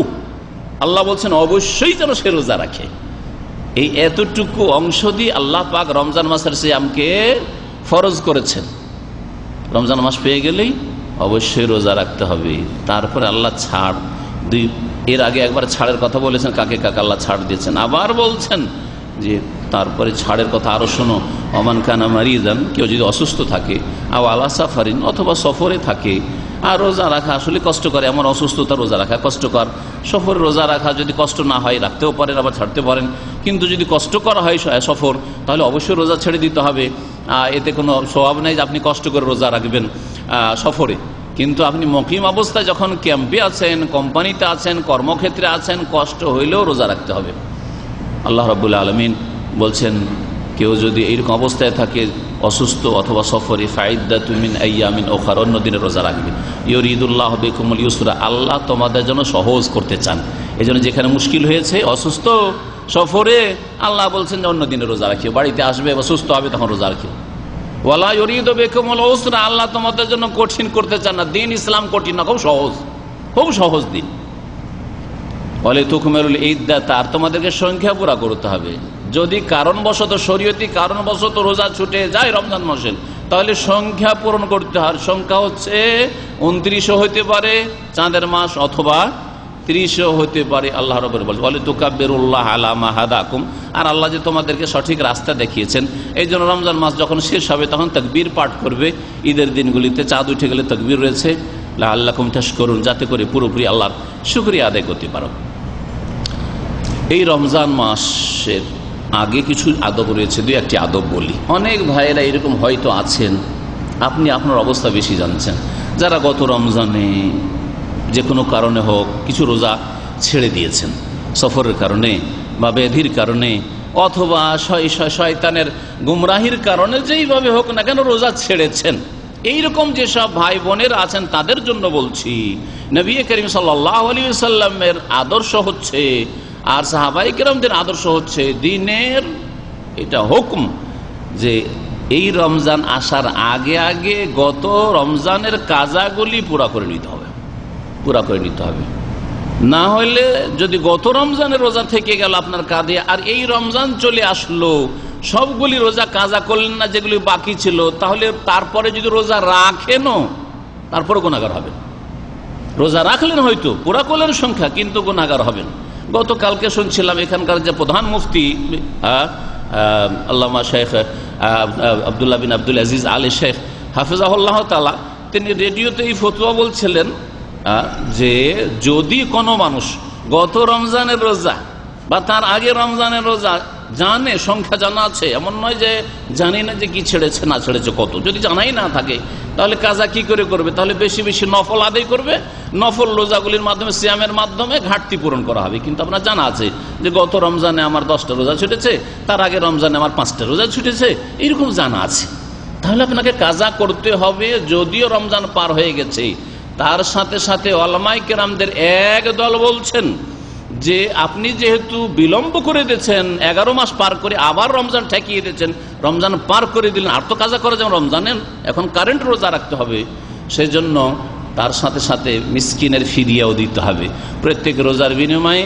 Speaker 4: আল্লাহ বলছেন অবশ্যই যেন সে রোজা রাখে। এই এতটুকু অংশ দিয়ে আল্লাহ পাক রমজান মাসের সিয়ামকে ফরজ করেছেন। রমজান মাস পেয়ে গেলেই অবশ্যই রোজা রাখতে হবে। তারপরে আল্লাহ ছাড়, এর আগে একবার ছাড়ের কথা বলেছেন, কাকে কাকে আল্লাহ ছাড় দিয়েছেন। আবার বলছেন যে তারপরে ছাড়ের কথা আরো শোনো, ওমান কানা মারিদান, কেউ যদি অসুস্থ থাকে, আও আলা সাফারিন, অথবা সফরে থাকে। আর রোজা রাখা আসলে কষ্ট করে, এমন অসুস্থতা রোজা রাখা কষ্টকর। সফরে রোজা রাখা যদি কষ্ট না হয় রাখতেও পারেন, আবার ছাড়তে পারেন। কিন্তু যদি কষ্ট করা হয় সফর, তাহলে অবশ্যই রোজা ছেড়ে দিতে হবে। এতে কোনো স্বভাব নেই যে আপনি কষ্ট করে রোজা রাখবেন সফরে। কিন্তু আপনি মুকিম অবস্থায় যখন ক্যাম্পে আছেন, কোম্পানিতে আছেন, কর্মক্ষেত্রে আছেন, কষ্ট হইলেও রোজা রাখতে হবে। আল্লাহ রাব্বুল আলামিন বলছেন কেউ যদি এইরকম অবস্থায় থাকে, অসুস্থ অথবা সফরে, ফাইদ্দাতুম মিন আইয়ামিন উখার, অন্য দিনে রোজা রাখবে। ইউরিদুল্লাহ বিকুমুল ইউসরা, আল্লাহ তোমাদের জন্য সহজ করতে চান। এই জন্য যেখানে মুশকিল হয়েছে, অসুস্থ, সফরে, আল্লাহ বলছেন যে অন্য দিনে রোজা রাখিও। বাড়িতে আসবে বা সুস্থ হবে তখন রোজা রাখিও। ওয়ালা ইউরিদু বিকুমুল উসরা, আল্লাহ তোমাদের জন্য কঠিন করতে চান না। দিন ইসলাম কঠিন না, খুব সহজ। খুব সহজ দিন। বলে তুকমেরুল ইদ্দাত, আর তোমাদেরকে সংখ্যা পুরা করতে হবে। যদি কারণবশত শরীয়তি কারণবশত রোজা ছুটে যায় রমজান মাসের, তাহলে সংখ্যা পূরণ করতে হয়। সংখ্যা হচ্ছে 29 হইতে পারে চাঁদের মাস, অথবা 30 হতে পারে। আল্লাহ রাব্বুল বলে তুকাব্বিরুল্লাহ আলা মা হাদাকুম, আর আল্লাহ যে তোমাদেরকে সঠিক রাস্তা দেখিয়েছেন, এই জন্য রমজান মাস যখন শেষ হবে তখন তাকবীর পাঠ করবে। ঈদের দিনগুলিতে চাঁদ উঠে গেলে তাকবীর রয়েছে লাআল্লাকুম তাশকুরুন, যাতে করে পুরোপুরি আল্লাহর শুকরিয়া আদায় করতে পারো। এই রমজান মাসের আগে কিছু আদব রয়েছে, দুই একটি আদব বলি। অনেক ভাইয়েরা এরকম হয়তো আছেন, আপনি আপনার অবস্থা বেশি জানছেন, যারা গত রমজানে যে কোনো কারণে হোক কিছু রোজা ছেড়ে দিয়েছেন, সফরের কারণে বা ব্যাধির কারণে অথবা শয়তানের গুমরাহির কারণে, যেইভাবে হোক না কেন রোজা ছেড়েছেন। এইরকম যেসব ভাই বোনের আছেন তাদের জন্য বলছি, নবী করিম সাল্লাল্লাহু আলাইহি ওয়াসাল্লামের আদর্শ হচ্ছে, আর সাহাবায়ে কেরামদের আদর্শ হচ্ছে, দিনের এটা হুকুম যে এই রমজান আসার আগে আগে গত রমজানের কাজাগুলি পুরা করে নিতে হবে। না হলে যদি গত রমজানের রোজা থেকে গেল আপনার কাঁধে, আর এই রমজান চলে আসলো, সবগুলি রোজা কাজা করলেন না যেগুলি বাকি ছিল, তাহলে তারপরে যদি রোজা রাখেনও তারপরে গুনাহগার হবেন। রোজা রাখলেন, হয়তো পুরা করলেন সংখ্যা, কিন্তু গুনাহগার হবেন। গতকালকে শুনছিলাম এখানকার যে প্রধান মুফতি আল্লামা শেখ আব্দুল্লাহ বিন আব্দুল আজিজ আলী শেখ হাফিজাহুল্লাহ তাআলা, তিনি রেডিওতে এই ফতোয়া বলছিলেন যে যদি কোনো মানুষ গত রমজানের রোজা বা তার আগে রমজানের রোজা জানে, সংখ্যা জানা আছে, এমন নয় যে জানি না যে কি ছেড়েছে না ছেড়েছে কত, যদি জানাই না থাকে তাহলে কাজা কি করে করবে? তাহলে বেশি বেশি নফল আদায় করবে, নফল রোজাগুলির মাধ্যমে, সিয়ামের মাধ্যমে ঘাটতি পূরণ করা হবে। কিন্তু আপনার জানা আছে যে গত রমজানে আমার 10টা রোজা ছুটেছে, তার আগে রমজানে আমার 5টা রোজা ছুটেছে, এরকম জানা আছে, তাহলে আপনাকে কাজা করতে হবে। যদিও রমজান পার হয়ে গেছে, তার সাথে সাথে উলামায়ে কেরামদের এক দল বলছেন যে আপনি যেহেতু বিলম্ব করে দিয়েছেন, 11 মাস পার করে আবার রমজান ঠেকিয়ে দিয়েছেন, রমজান পার করে দিলেন, আর তো কাজা করা যাবে, রমজানে এখন কারেন্ট রোজা রাখতে হবে, সেই জন্য তার সাথে সাথে মিসকিনের ফিদিয়াও দিতে হবে। প্রত্যেক রোজার বিনিময়ে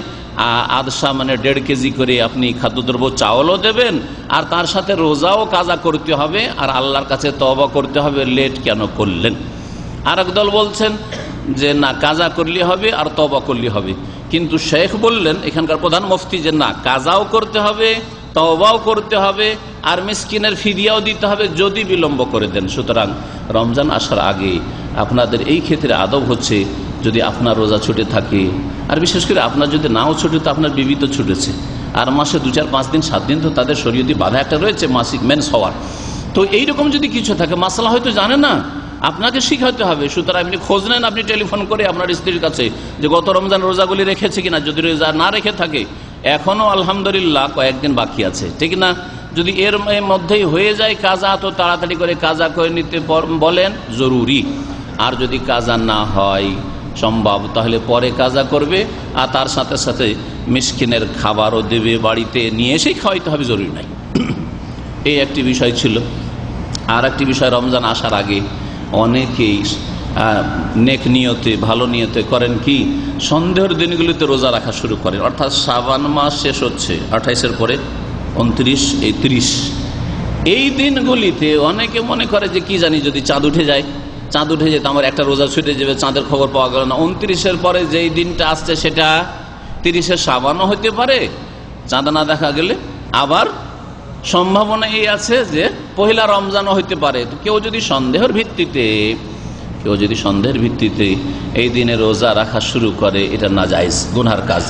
Speaker 4: আদশা মানে 1.5 কেজি করে আপনি খাদ্যদ্রব্য চাউলও দেবেন, আর তার সাথে রোজাও কাজা করতে হবে, আর আল্লাহর কাছে তওবা করতে হবে লেট কেন করলেন। আর একদল বলছেন যে না, কাজা করলে হবে আর তওবা করলে হবে। কিন্তু শেখ বললেন, এখানকার প্রধান মুফতি, যে না, কাজাও করতে হবে, তওবাও করতে হবে, আর মিসকিনের ফিদিয়াও দিতে হবে যদি বিলম্ব করে দেন। সুতরাং রমজান আসার আগে আপনাদের এই ক্ষেত্রে আদব হচ্ছে, যদি আপনার রোজা ছুটে থাকে, আর বিশেষ করে আপনার যদি নাও ছুটে, তো আপনার বিবি তো ছুটেছে, আর মাসে 2, 4, 5 দিন 7 দিন তো তাদের শরীয়তি বাধা একটা রয়েছে, মাসিক মেন্স হওয়ার। তো এইরকম যদি কিছু থাকে, মাসলা হয়তো জানে না, আপনাকে শিখাতে হবে। সুতরাং আপনি খোঁজ নেন, আপনি টেলিফোন করে আপনার স্ত্রীর কাছে যে গত রমজান রোজাগুলি রেখেছে কিনা, যদি রোজা না রেখে থাকে, এখনো আলহামদুলিল্লাহ কয়েকদিন বাকি আছে, ঠিক না? যদি এর মধ্যেই হয়ে যায় কাজা, তো তাড়াতাড়ি করে কাজা করে নিতে বলেন, জরুরি। আর যদি কাজা না হয় সম্ভব, তাহলে পরে কাজা করবে, আর তার সাথে সাথে মিসকিনের খাবারও দেবে, বাড়িতে নিয়ে এসেই খাওয়াইতে হবে, জরুরি নাই। এই একটি বিষয় ছিল। আর একটি বিষয়, রমজান আসার আগে অনেকেই নেক নিয়তে, ভালো নিয়তে করেন কি, সন্দেহের দিনগুলিতে রোজা রাখা শুরু করেন। অর্থাৎ শাবান মাস শেষ হচ্ছে 28-এর পরে 29, এই 30, এই দিনগুলিতে অনেকে মনে করে যে কি জানি, যদি চাঁদ উঠে যায়, চাঁদ উঠে যেত আমার একটা রোজা ছুটে যাবে, চাঁদের খবর পাওয়া গেল না। 29-এর পরে যেই দিনটা আসছে সেটা 30-এর শাবানও হতে পারে, চাঁদ না দেখা গেলে। আবার সম্ভাবনা এই আছে যে পহিলা রমজানও হইতে পারে। তো কেউ যদি সন্দেহের ভিত্তিতে এই দিনে রোজা রাখা শুরু করে, এটা নাজায়েজ, গুনহার কাজ।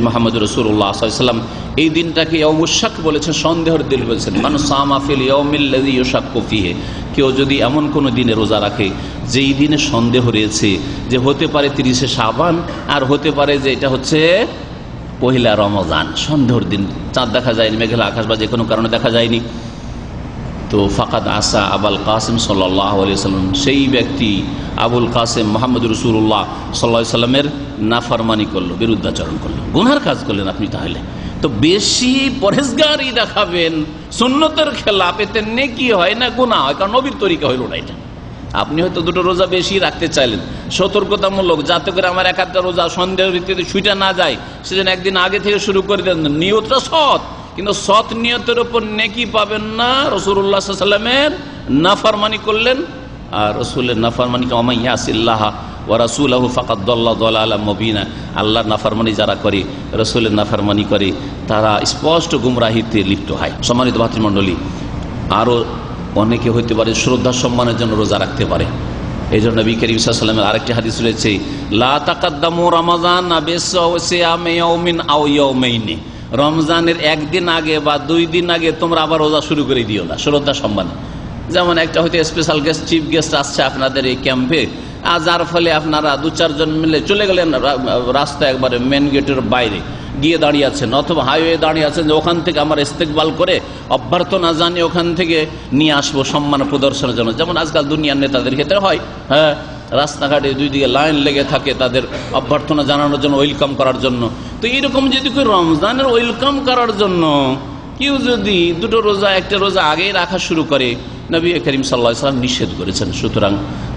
Speaker 4: মুহাম্মদ রাসূলুল্লাহ সাল্লাল্লাহু আলাইহি ওয়াসাল্লাম এই দিনটাকে ইয়াউমুশ-শাক বলেছেন, সন্দেহের দিন বলেছেন। মান সামা ফিল ইয়াউমিল্লাযী ইউশাক্কু ফীহি, কেউ যদি এমন কোন দিনে রোজা রাখে যেই দিনে সন্দেহ রয়েছে যে হতে পারে 30-এ শাবান, আর হতে পারে যে এটা হচ্ছে পহিলা রমজান, সন্দেহের দিন, চাঁদ দেখা যায়নি, মেঘলা আকাশ বা যে কোনো কারণে দেখা যায়নি, তো ফাকাদ আসা আবুল কাসিম সাল্লাল্লাহু আলাইহি ওয়াসাল্লাম, সেই ব্যক্তি আবুল কাসিম মুহাম্মদ রাসূলুল্লাহ সাল্লাল্লাহু আলাইহি ওয়াসাল্লামের নাফরমানি করলো, বিরুদ্ধাচরণ করলো, গুনার কাজ করলেন আপনি। তাহলে তো বেশি পরহেজগারি দেখাবেন, সুন্নতের খেলাফ, এতে নেকি হয় না গুনাহ হয়, কারণ নবীর তরিকা হইল না এটা। আপনি হয়তো দুটো রোজা বেশি রাখতে চাইলেন, সতর্কতামূলক, যাতে করে আমার এক একটা রোজা সন্দেহ রীতিতে ছুটে না যায়, সেজন্য একদিন আগে থেকে শুরু করে দেন। নিয়তটা সৎ, কিন্তু সৎ নিয়তের উপর নেকি পাবেন না। রাসূলুল্লাহ সাল্লাল্লাহু আলাইহি ওয়াসাল্লামের নাফরমানি করলেন, আর রাসূলের নাফরমানিকে ওমান ইয়াসিল্লাহ ওয়া রাসূলাহু ফাকাদ দাল্লা দালালাম মুবিনা। আল্লাহর নাফরমানি যারা করে, রাসূলের নাফরমানি করে, তারা স্পষ্ট গুমরাহিতে লিপ্ত হয়। সম্মানিত ভাতৃমণ্ডলী, আরও অনেকে হইতে পারে শ্রদ্ধা সম্মানের জন্য রোজা রাখতে পারে। এই জন্য নবী করিম সাল্লাল্লাহু আলাইহি ওয়াসাল্লামের আরেকটি হাদিস রয়েছে, লা তাকাদ্দামু রমাযানা বিসিয়ামি ইয়াউমিন আও ইয়াউমাইনি। রমজানের একদিন আগে বা 2 দিন আগে তোমরা আবার রোজা শুরু করে দিও না, শ্রদ্ধা সম্মানে। যেমন একটা হয়তো স্পেশাল গেস্ট, চিফ গেস্ট আসছে আপনাদের এই ক্যাম্পে, আর যার ফলে আপনারা 2-4 জন মিলে চলে গেলেন রাস্তা, একবারে মেন গেটের বাইরে গিয়ে দাঁড়িয়ে আছেন, অথবা হাইওয়ে দাঁড়িয়ে আছেন, যে ওখান থেকে আমার ইস্তেকবাল করে অভ্যর্থনা জানিয়ে ওখান থেকে নিয়ে আসবো সম্মান প্রদর্শনের জন্য। যেমন আজকাল দুনিয়ার নেতাদের ক্ষেত্রে হয়, হ্যাঁ, রাস্তাঘাটে 2 দিকে লাইন লেগে থাকে তাদের অভ্যর্থনা জানানোর জন্য, ওয়েলকাম করার জন্য। তো এইরকম যদি কেউ রমজানের ওয়েলকাম করার জন্য কেউ যদি 2টো রোজা, 1টা রোজা আগেই রাখা শুরু করে, নবী করিম সাল্লাল্লাহু আলাইহি ওয়াসাল্লাম নিষেধ করেছেন। সুতরাং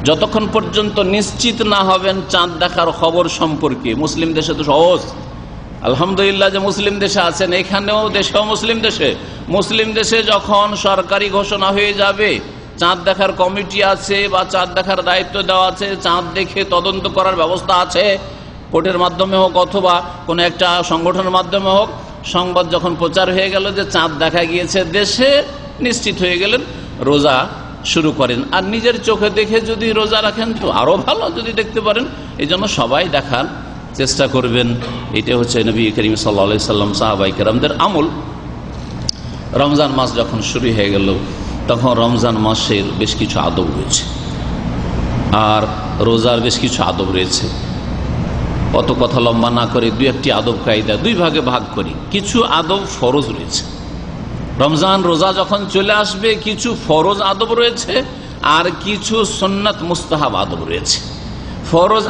Speaker 4: যতক্ষণ পর্যন্ত নিশ্চিত না হবেন চাঁদ দেখার খবর সম্পর্কে, মুসলিম দেশে তো সহজ, আলহামদুলিল্লাহ যে মুসলিম দেশে আছেন, এখানেও দেশেও মুসলিম দেশে যখন সরকারি ঘোষণা হয়ে যাবে, চাঁদ দেখার কমিটি আছে বা চাঁদ দেখার দায়িত্ব দেওয়া আছে, চাঁদ দেখে তদন্ত করার ব্যবস্থা আছে, কোর্টের মাধ্যমে হোক অথবা কোনো একটা সংগঠনের মাধ্যমে হোক, সংবাদ যখন প্রচার হয়ে গেল যে চাঁদ দেখা গিয়েছে দেশে, নিশ্চিত হয়ে গেলেন, রোজা শুরু করেন। আর নিজের চোখে দেখে যদি রোজা রাখেন তো আরো ভালো, যদি দেখতে পারেন। এই জন্য সবাই দেখার চেষ্টা করবেন। এটা হচ্ছে নবী করিম সাল্লাল্লাহু আলাইহি সাল্লাম, সাহাবায়ে কেরামদের আমল। রমজান মাস যখন শুরু হয়ে গেল, তখন রমজান মাসের বেশ কিছু আদব রয়েছে, আর রোজার বেশ কিছু আদব রয়েছে। অত কথা লম্বা না করে 2-1টি আদব কায়দা 2 ভাগে ভাগ করি। কিছু আদব ফরজ রয়েছে, রমজান রোজা যখন চলে আসবে কিছু ফরজ আদব রয়েছে, আর কিছু সুন্নাত মুস্তাহাব আদব রয়েছে। ফরজ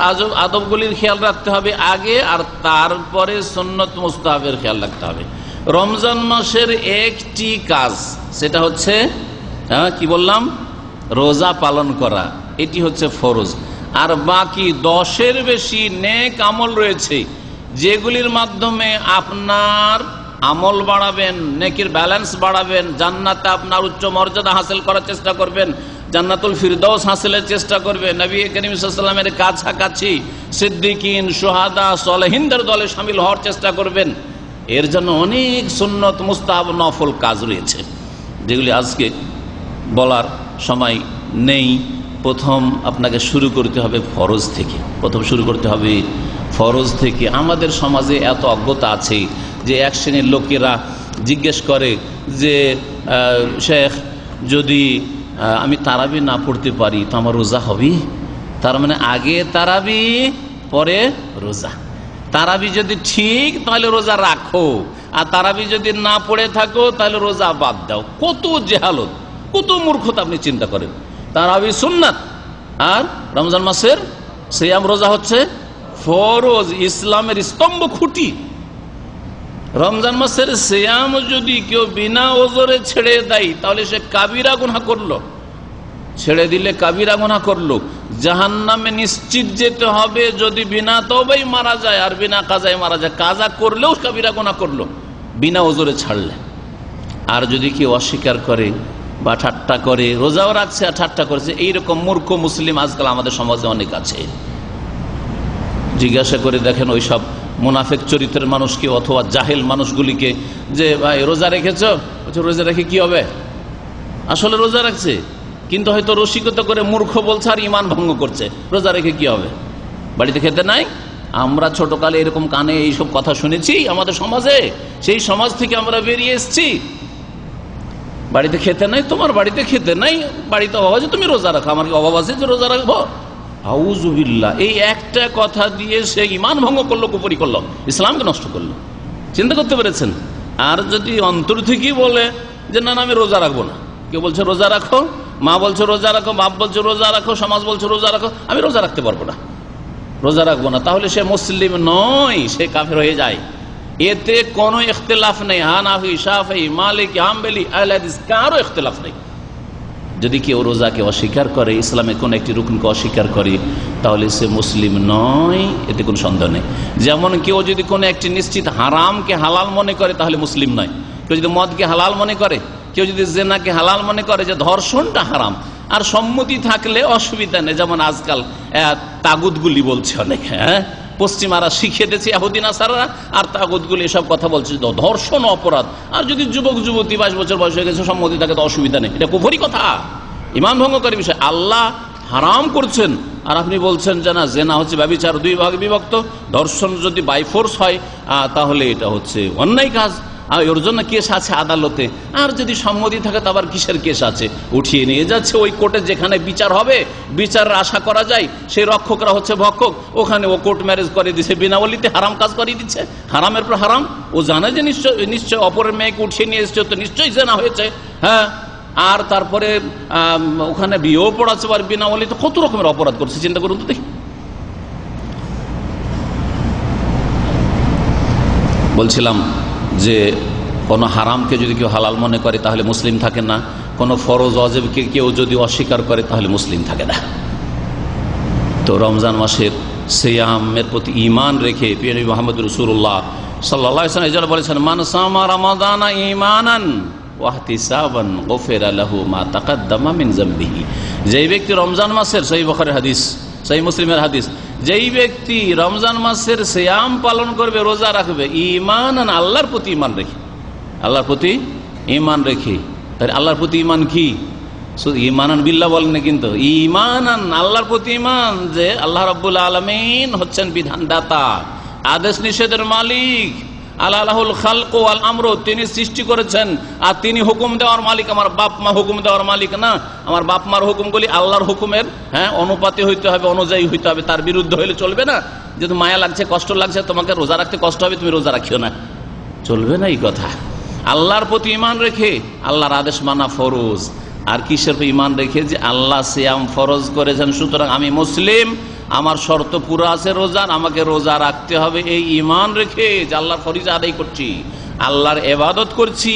Speaker 4: আদবগুলির খেয়াল রাখতে হবে আগে, আর তারপরে সুন্নাত মুস্তাহাবের খেয়াল রাখতে হবে। রমজান মাসের একটি কাজ, সেটা হচ্ছে কি বললাম, রোজা পালন করা, এটি হচ্ছে ফরজ। আর বাকি 10-এর বেশি নেক আমল রয়েছে, যেগুলির মাধ্যমে আপনার আমল বাড়াবেন, নেকির ব্যালেন্স বাড়াবেন, জান্নাতে আপনার উচ্চ মর্যাদা হাসিল করার চেষ্টা করবেন, জান্নাতুল ফিরদৌস হাসিলের চেষ্টা করবেন, নবী করিম সাল্লাল্লাহু আলাইহি ওয়াসাল্লামের কাছাকাছি সিদ্দিকিন, শুহাদা, সালেহিনদের দলে শামিল হওয়ার চেষ্টা করবেন। এর জন্য অনেক সুন্নত, মুস্তাহাব, নফল কাজ রয়েছে, যেগুলি আজকে বলার সময় নেই। প্রথম আপনাকে শুরু করতে হবে ফরজ থেকে, ফরজ থেকে। আমাদের সমাজে এত অজ্ঞতা আছে যে এক শ্রেণীর লোকেরা জিজ্ঞেস করে যে শেখ, যদি আমি তারাবি না পড়তে পারি তো আমার রোজা হবে? তার মানে আগে তারাবি পরে রোজা। তারাবি যদি ঠিক তাহলে রোজা রাখো, আর তারাবি যদি না পড়ে থাকো তাহলে রোজা বাদ দাও। কত জেহালত, কত মূর্খতা আপনি চিন্তা করেন। তারাবি সুন্নাত, আর রমজান মাসের সিয়াম রোজা হচ্ছে ফরজ, ইসলামের স্তম্ভ খুঁটি। রমজান মাসের সিয়াম যদি কেউ বিনা ওজরে ছেড়ে দেয় তাহলে সে কাবিরা গুনাহ করলো, ছেড়ে দিলে কাবিরা গুনাহ করলো, জাহান্নামে নিশ্চিত যেতে হবে যদি বিনা তওবায় মারা যায় আর বিনা কাজায় মারা যায়। কাজা করলেও কাবিরা গুনাহ করলো বিনা ওজরে ছাড়লে। আর যদি কেউ অস্বীকার করে বা ঠাট্টা করে, রোজাও রাখছে আর ঠাট্টা করেছে, এইরকম মূর্খ মুসলিম আজকাল আমাদের সমাজে অনেক আছে। জিজ্ঞাসা করে দেখেন ওই সব মুনাফিক চরিত্রের মানুষকে অথবা জাহেল মানুষগুলিকে যে ভাই রোজা রেখেছ, রোজা রেখে কি হবে? আসলে রোজা রাখছে, কিন্তু হয়তো রসিকতা করে মূর্খ বলছে আর ইমান ভঙ্গ করছে। রোজা রেখে কি হবে? বাড়িতে খেতে নাই? আমরা ছোটকালে এরকম কানে এইসব কথা শুনেছি আমাদের সমাজে, সেই সমাজ থেকে আমরা বেরিয়ে এসেছি। বাড়িতে খেতে নাই, তোমার বাড়িতে খেতে নাই, বাড়িতে অভাব আছে, তুমি রোজা রাখো। আমার কি অভাব আছে যে রোজা রাখবো? আউযুবিল্লাহ, এই একটা কথা দিয়ে সে ইমান ভঙ্গ করলো, কুফরি করলো, ইসলামকে নষ্ট করলো। চিন্তা করতে পেরেছেন? আর যদি অন্তর থেকেই বলে যে না আমি রোজা রাখবো না, কেউ বলছে রোজা রাখো, মা বলছে রোজা রাখো, বাপ বলছে রোজা রাখো, সমাজ বলছে রোজা রাখো, আমি রোজা রাখতে পারবো না, রোজা রাখবো না, তাহলে সে মুসলিম নয়, সে কাফের হয়ে যায়। এতে কোনো ইখতিলাফ নেই, হানাফি, শাফি, মালিকি, হাম্বলি, আহলে হাদিস কারো ইখতিলাফ নেই। যদি কেউ রোজাকে অস্বীকার করে, ইসলামের কোন একটি রুকনকে অস্বীকার করে, তাহলে সে মুসলিম নয়, এতে কোনো সন্দেহ নেই। যেমন কেউ যদি কোনো একটি নিশ্চিত হারামকে হালাল মনে করে, তাহলে মুসলিম নয়। কেউ যদি মদকে হালাল মনে করে, কেউ যদি জেনাকে হালাল মনে করে, যে ধর্ষণটা হারাম, আর সম্মতি থাকলে অসুবিধা নেই। যেমন আজকাল তাগুতগুলি বলছে অনেক, পশ্চিমারা শিখিয়ে দিয়েছে ইহুদি নাসারারা, আর তাগুতগুলি এসব কথা বলছে ধর্ষণ অপরাধ। আর যদি যুবক যুবতী 22 বছর বয়স হয়ে গেছে, সম্মতি থাকে, তো অসুবিধা নেই। এটা কুফরি কথা, ঈমান ভঙ্গকারী বিষয়। আল্লাহ হারাম করছেন, আর আপনি বলছেন যে না, জেনা হচ্ছে ব্যভিচার, 2 ভাগে বিভক্ত। ধর্ষণ যদি বাই ফোর্স হয়, তাহলে এটা হচ্ছে অন্যায় কাজ, আর ওর জন্য কেস আছে আদালতে। আর যদি সম্মতি থাকে, তো আবার কিসের কেস আছে? উঠিয়ে নিয়ে যাচ্ছে ওই কোর্টে, যেখানে বিচার হবে, বিচারের আশা করা যায়। সেই রক্ষকরা হচ্ছে ভক্ষক, ওখানে ও কোর্ট ম্যারেজ করে দিচ্ছে, বিনাবলিতে হারাম কাজ করিয়ে দিচ্ছে, হারামের পর হারাম। ও জানে যে নিশ্চয় অপরের মেয়েকে উঠিয়ে নিয়ে এসছে, তো নিশ্চয়ই জেনা হয়েছে। হ্যাঁ, আর তারপরে ওখানে বিয়েও পড়াচ্ছে, আর বিনাবলিতে কত রকমের অপরাধ করছে, চিন্তা করুন তো দেখি। বলছিলাম যে কোনো হারামকে যদি কেউ হালাল মনে করে, তাহলে মুসলিম থাকে না। কোনো ফরজ ওয়াজিবকে কেউ যদি অস্বীকার করে, তাহলে মুসলিম থাকে না। তো রমজান মাসের সিয়ামের প্রতি ঈমান রেখে প্রিয় নবী মুহাম্মদ রাসূলুল্লাহ সাল্লাল্লাহু আলাইহি ওয়াসাল্লাম এজন্য বলেছেন, মান সামা রমাদানা ঈমানান ওয়া ইহতিসাবান গুফিরা লাহু মা তাকাদ্দামা মিন যামবিহি। যেই ব্যক্তি রমজান মাসের, সহিহ বুখারীর হাদিস, সহিহ মুসলিমের হাদিস, যেই ব্যক্তি রমজান মাসের সিয়াম পালন করবে, রোজা রাখবে, ঈমানান, আল্লাহর প্রতি ঈমান রেখে, আল্লাহর প্রতি ঈমান রেখে। তাহলে আল্লাহর প্রতি ঈমান কি? শুধু ঈমানান বিল্লাহ বলেন না, কিন্তু ঈমানান, আল্লাহর প্রতি ঈমান, যে আল্লাহ রাব্বুল আলামিন হচ্ছেন বিধানদাতা, আদেশ নিষেধের মালিক। আল্লাহুল খালকু ওয়াল আমর, তিনি সৃষ্টি করেছেন, আর তিনি হুকুম দেওয়ার মালিক। আমার বাপ মা হুকুম দেওয়ার মালিক না। আমার বাপ মার হুকুমগুলি আল্লাহর হুকুমের অনুপাতে হইতে হবে, অনুযায়ী হইতে হবে, তার বিরুদ্ধে হইলে চলবে না। যেহেতু মায়া লাগছে, কষ্ট লাগছে, তোমাকে রোজা রাখতে কষ্ট হবে, তুমি রোজা রাখিও না, চলবে না এই কথা। আল্লাহর প্রতি ঈমান রেখে, আল্লাহর আদেশ মানা ফরজ। আর কিসের প্রতি ঈমান রেখে? যে আল্লাহ সিয়াম ফরজ করেছেন, সুতরাং আমি মুসলিম, আমার শর্ত পুরো আছে রোজার, আমাকে রোজা রাখতে হবে, এই ঈমান রেখে যে আল্লাহর ফরিজা আদায় করছি, আল্লাহর ইবাদত করছি,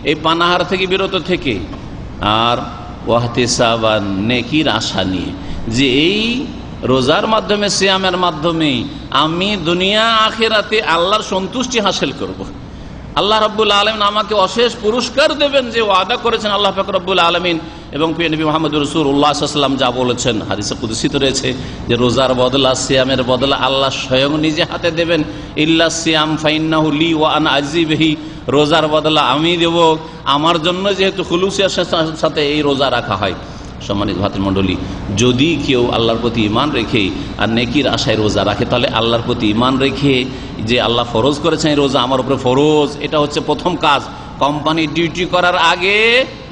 Speaker 4: এই পানাহার থেকে বিরত থেকে। আর ওয়াহতিসাবান, নেকির আশা নিয়ে, যে এই রোজার মাধ্যমে, সিয়ামের মাধ্যমে আমি দুনিয়া আখিরাতে আল্লাহর সন্তুষ্টি হাসিল করব। আল্লাহ রাব্বুল আলামিন আমাকে অশেষ পুরস্কার দেবেন, যে ওয়াদা করেছেন আল্লাহ পাক রব্বুল আলামিন। এবং প্রিয় নবী মুহাম্মদ রাসূলুল্লাহ সাল্লাল্লাহু আলাইহি ওয়াসাল্লাম যা বলেছেন, হাদিসে কুদসিতে রয়েছে, যে রোজার বদলা, সিয়ামের বদলা আল্লাহ স্বয়ং নিজে হাতে দেবেন। ইল্লা সিয়াম ফাইন্নাহু লি ওয়া আনা আজজি বিহি, রোজার বদলা আমি দেব, আমার জন্য যেহেতু খুলুসিয়ার সাথে এই রোজা রাখা হয়। সম্মানিত ভাতৃমণ্ডলী, যদি কেউ আল্লাহর প্রতি ঈমান রেখে আর নেকির আশায় রোজা রাখে, তাহলে আল্লাহর প্রতি ঈমান রেখে, যে আল্লাহ ফরজ করেছেন এই রোজা আমার উপরে ফরজ, এটা হচ্ছে প্রথম কাজ। কোম্পানি ডিউটি করার আগে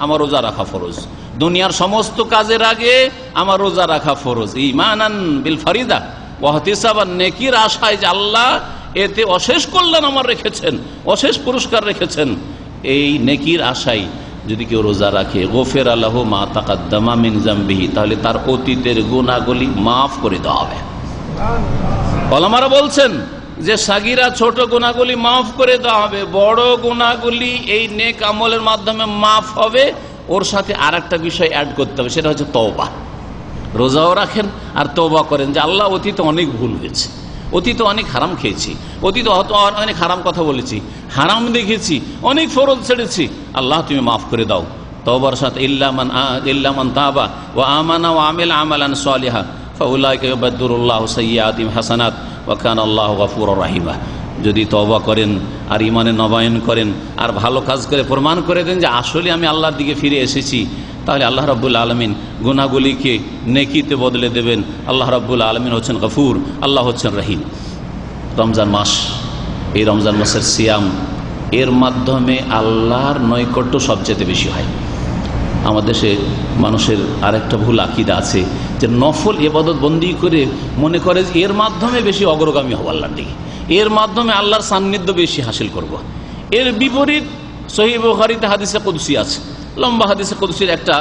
Speaker 4: আমার রোজা রাখা ফরজ, দুনিয়ার সমস্ত কাজের আগে আমার রোজা রাখা ফরজ। ঈমানান বিল ফরিদা ওয়া ইহতিসাবান, নেকির আশায়, যে আল্লাহ এতে অশেষ কল্যাণ আমার রেখেছেন, অশেষ পুরস্কার রেখেছেন, এই নেকির আশায় যদি কেউ রোজা রাখে, গফিরা লাহু মা তাকাদ্দামা মিন যামবিহি, তাহলে তার অতীতের গুনাহগুলি মাফ করে দেওয়া হবে। ওলামারা বলছেন যে সাগীরা, ছোট গুনাহগুলি মাফ করে দেওয়া হবে, বড় গুনাহগুলি এই নেক আমলের মাধ্যমে মাফ হবে। ওর সাথে আর একটা বিষয় অ্যাড করতে হবে, সেটা হচ্ছে তওবা। রোজাও রাখেন আর তওবা করেন, যে আল্লাহ অতীতে অনেক ভুল হয়েছে, অতীতে অনেক হারাম খেয়েছি, অতীতে অনেক হারাম কথা বলেছি, হারাম দেখেছি, অনেক ফরজ ছেড়েছি, আল্লাহ তুমি মাফ করে দাও। তওবার সাথে ইল্লা মান তাবা ওয়া আমানা ওয়া আমিলা আমালান সালিহা ফাউলাইকা ইউবাদদিলুল্লাহু সাইয়্যাতিহিম হাসানাত ওয়া কানা আল্লাহু গফুরুর রাহিমা। যদি তওবা করেন আর ঈমানে নবায়ন করেন আর ভালো কাজ করে প্রমাণ করে দেন যে আসলে আমি আল্লাহর দিকে ফিরে এসেছি, তাহলে আল্লাহ রাব্বুল আলামিন গুনাহগুলিকে নেকিতে বদলে দেবেন। আল্লাহ রাব্বুল আলামিন হচ্ছেন গফুর, আল্লাহ হচ্ছেন রহিম। রমজান মাস, এই রমজান মাসের সিয়াম, এর মাধ্যমে আল্লাহর নৈকট্য সবচেয়ে বেশি হয়। আমার দেশে মানুষের আরেকটা ভুল আকীদা আছে, যে নফল ইবাদত বন্দি করে মনে করে যে এর মাধ্যমে বেশি অগ্রগামী হব আল্লাহর দিকে, এর মাধ্যমে আল্লাহর সান্নিধ্য বেশি হাসিল করব। এর বিপরীত সহিহ বুখারীতে হাদিসে কুদসি আছে, লম্বা হাদিসে কুদসির একটা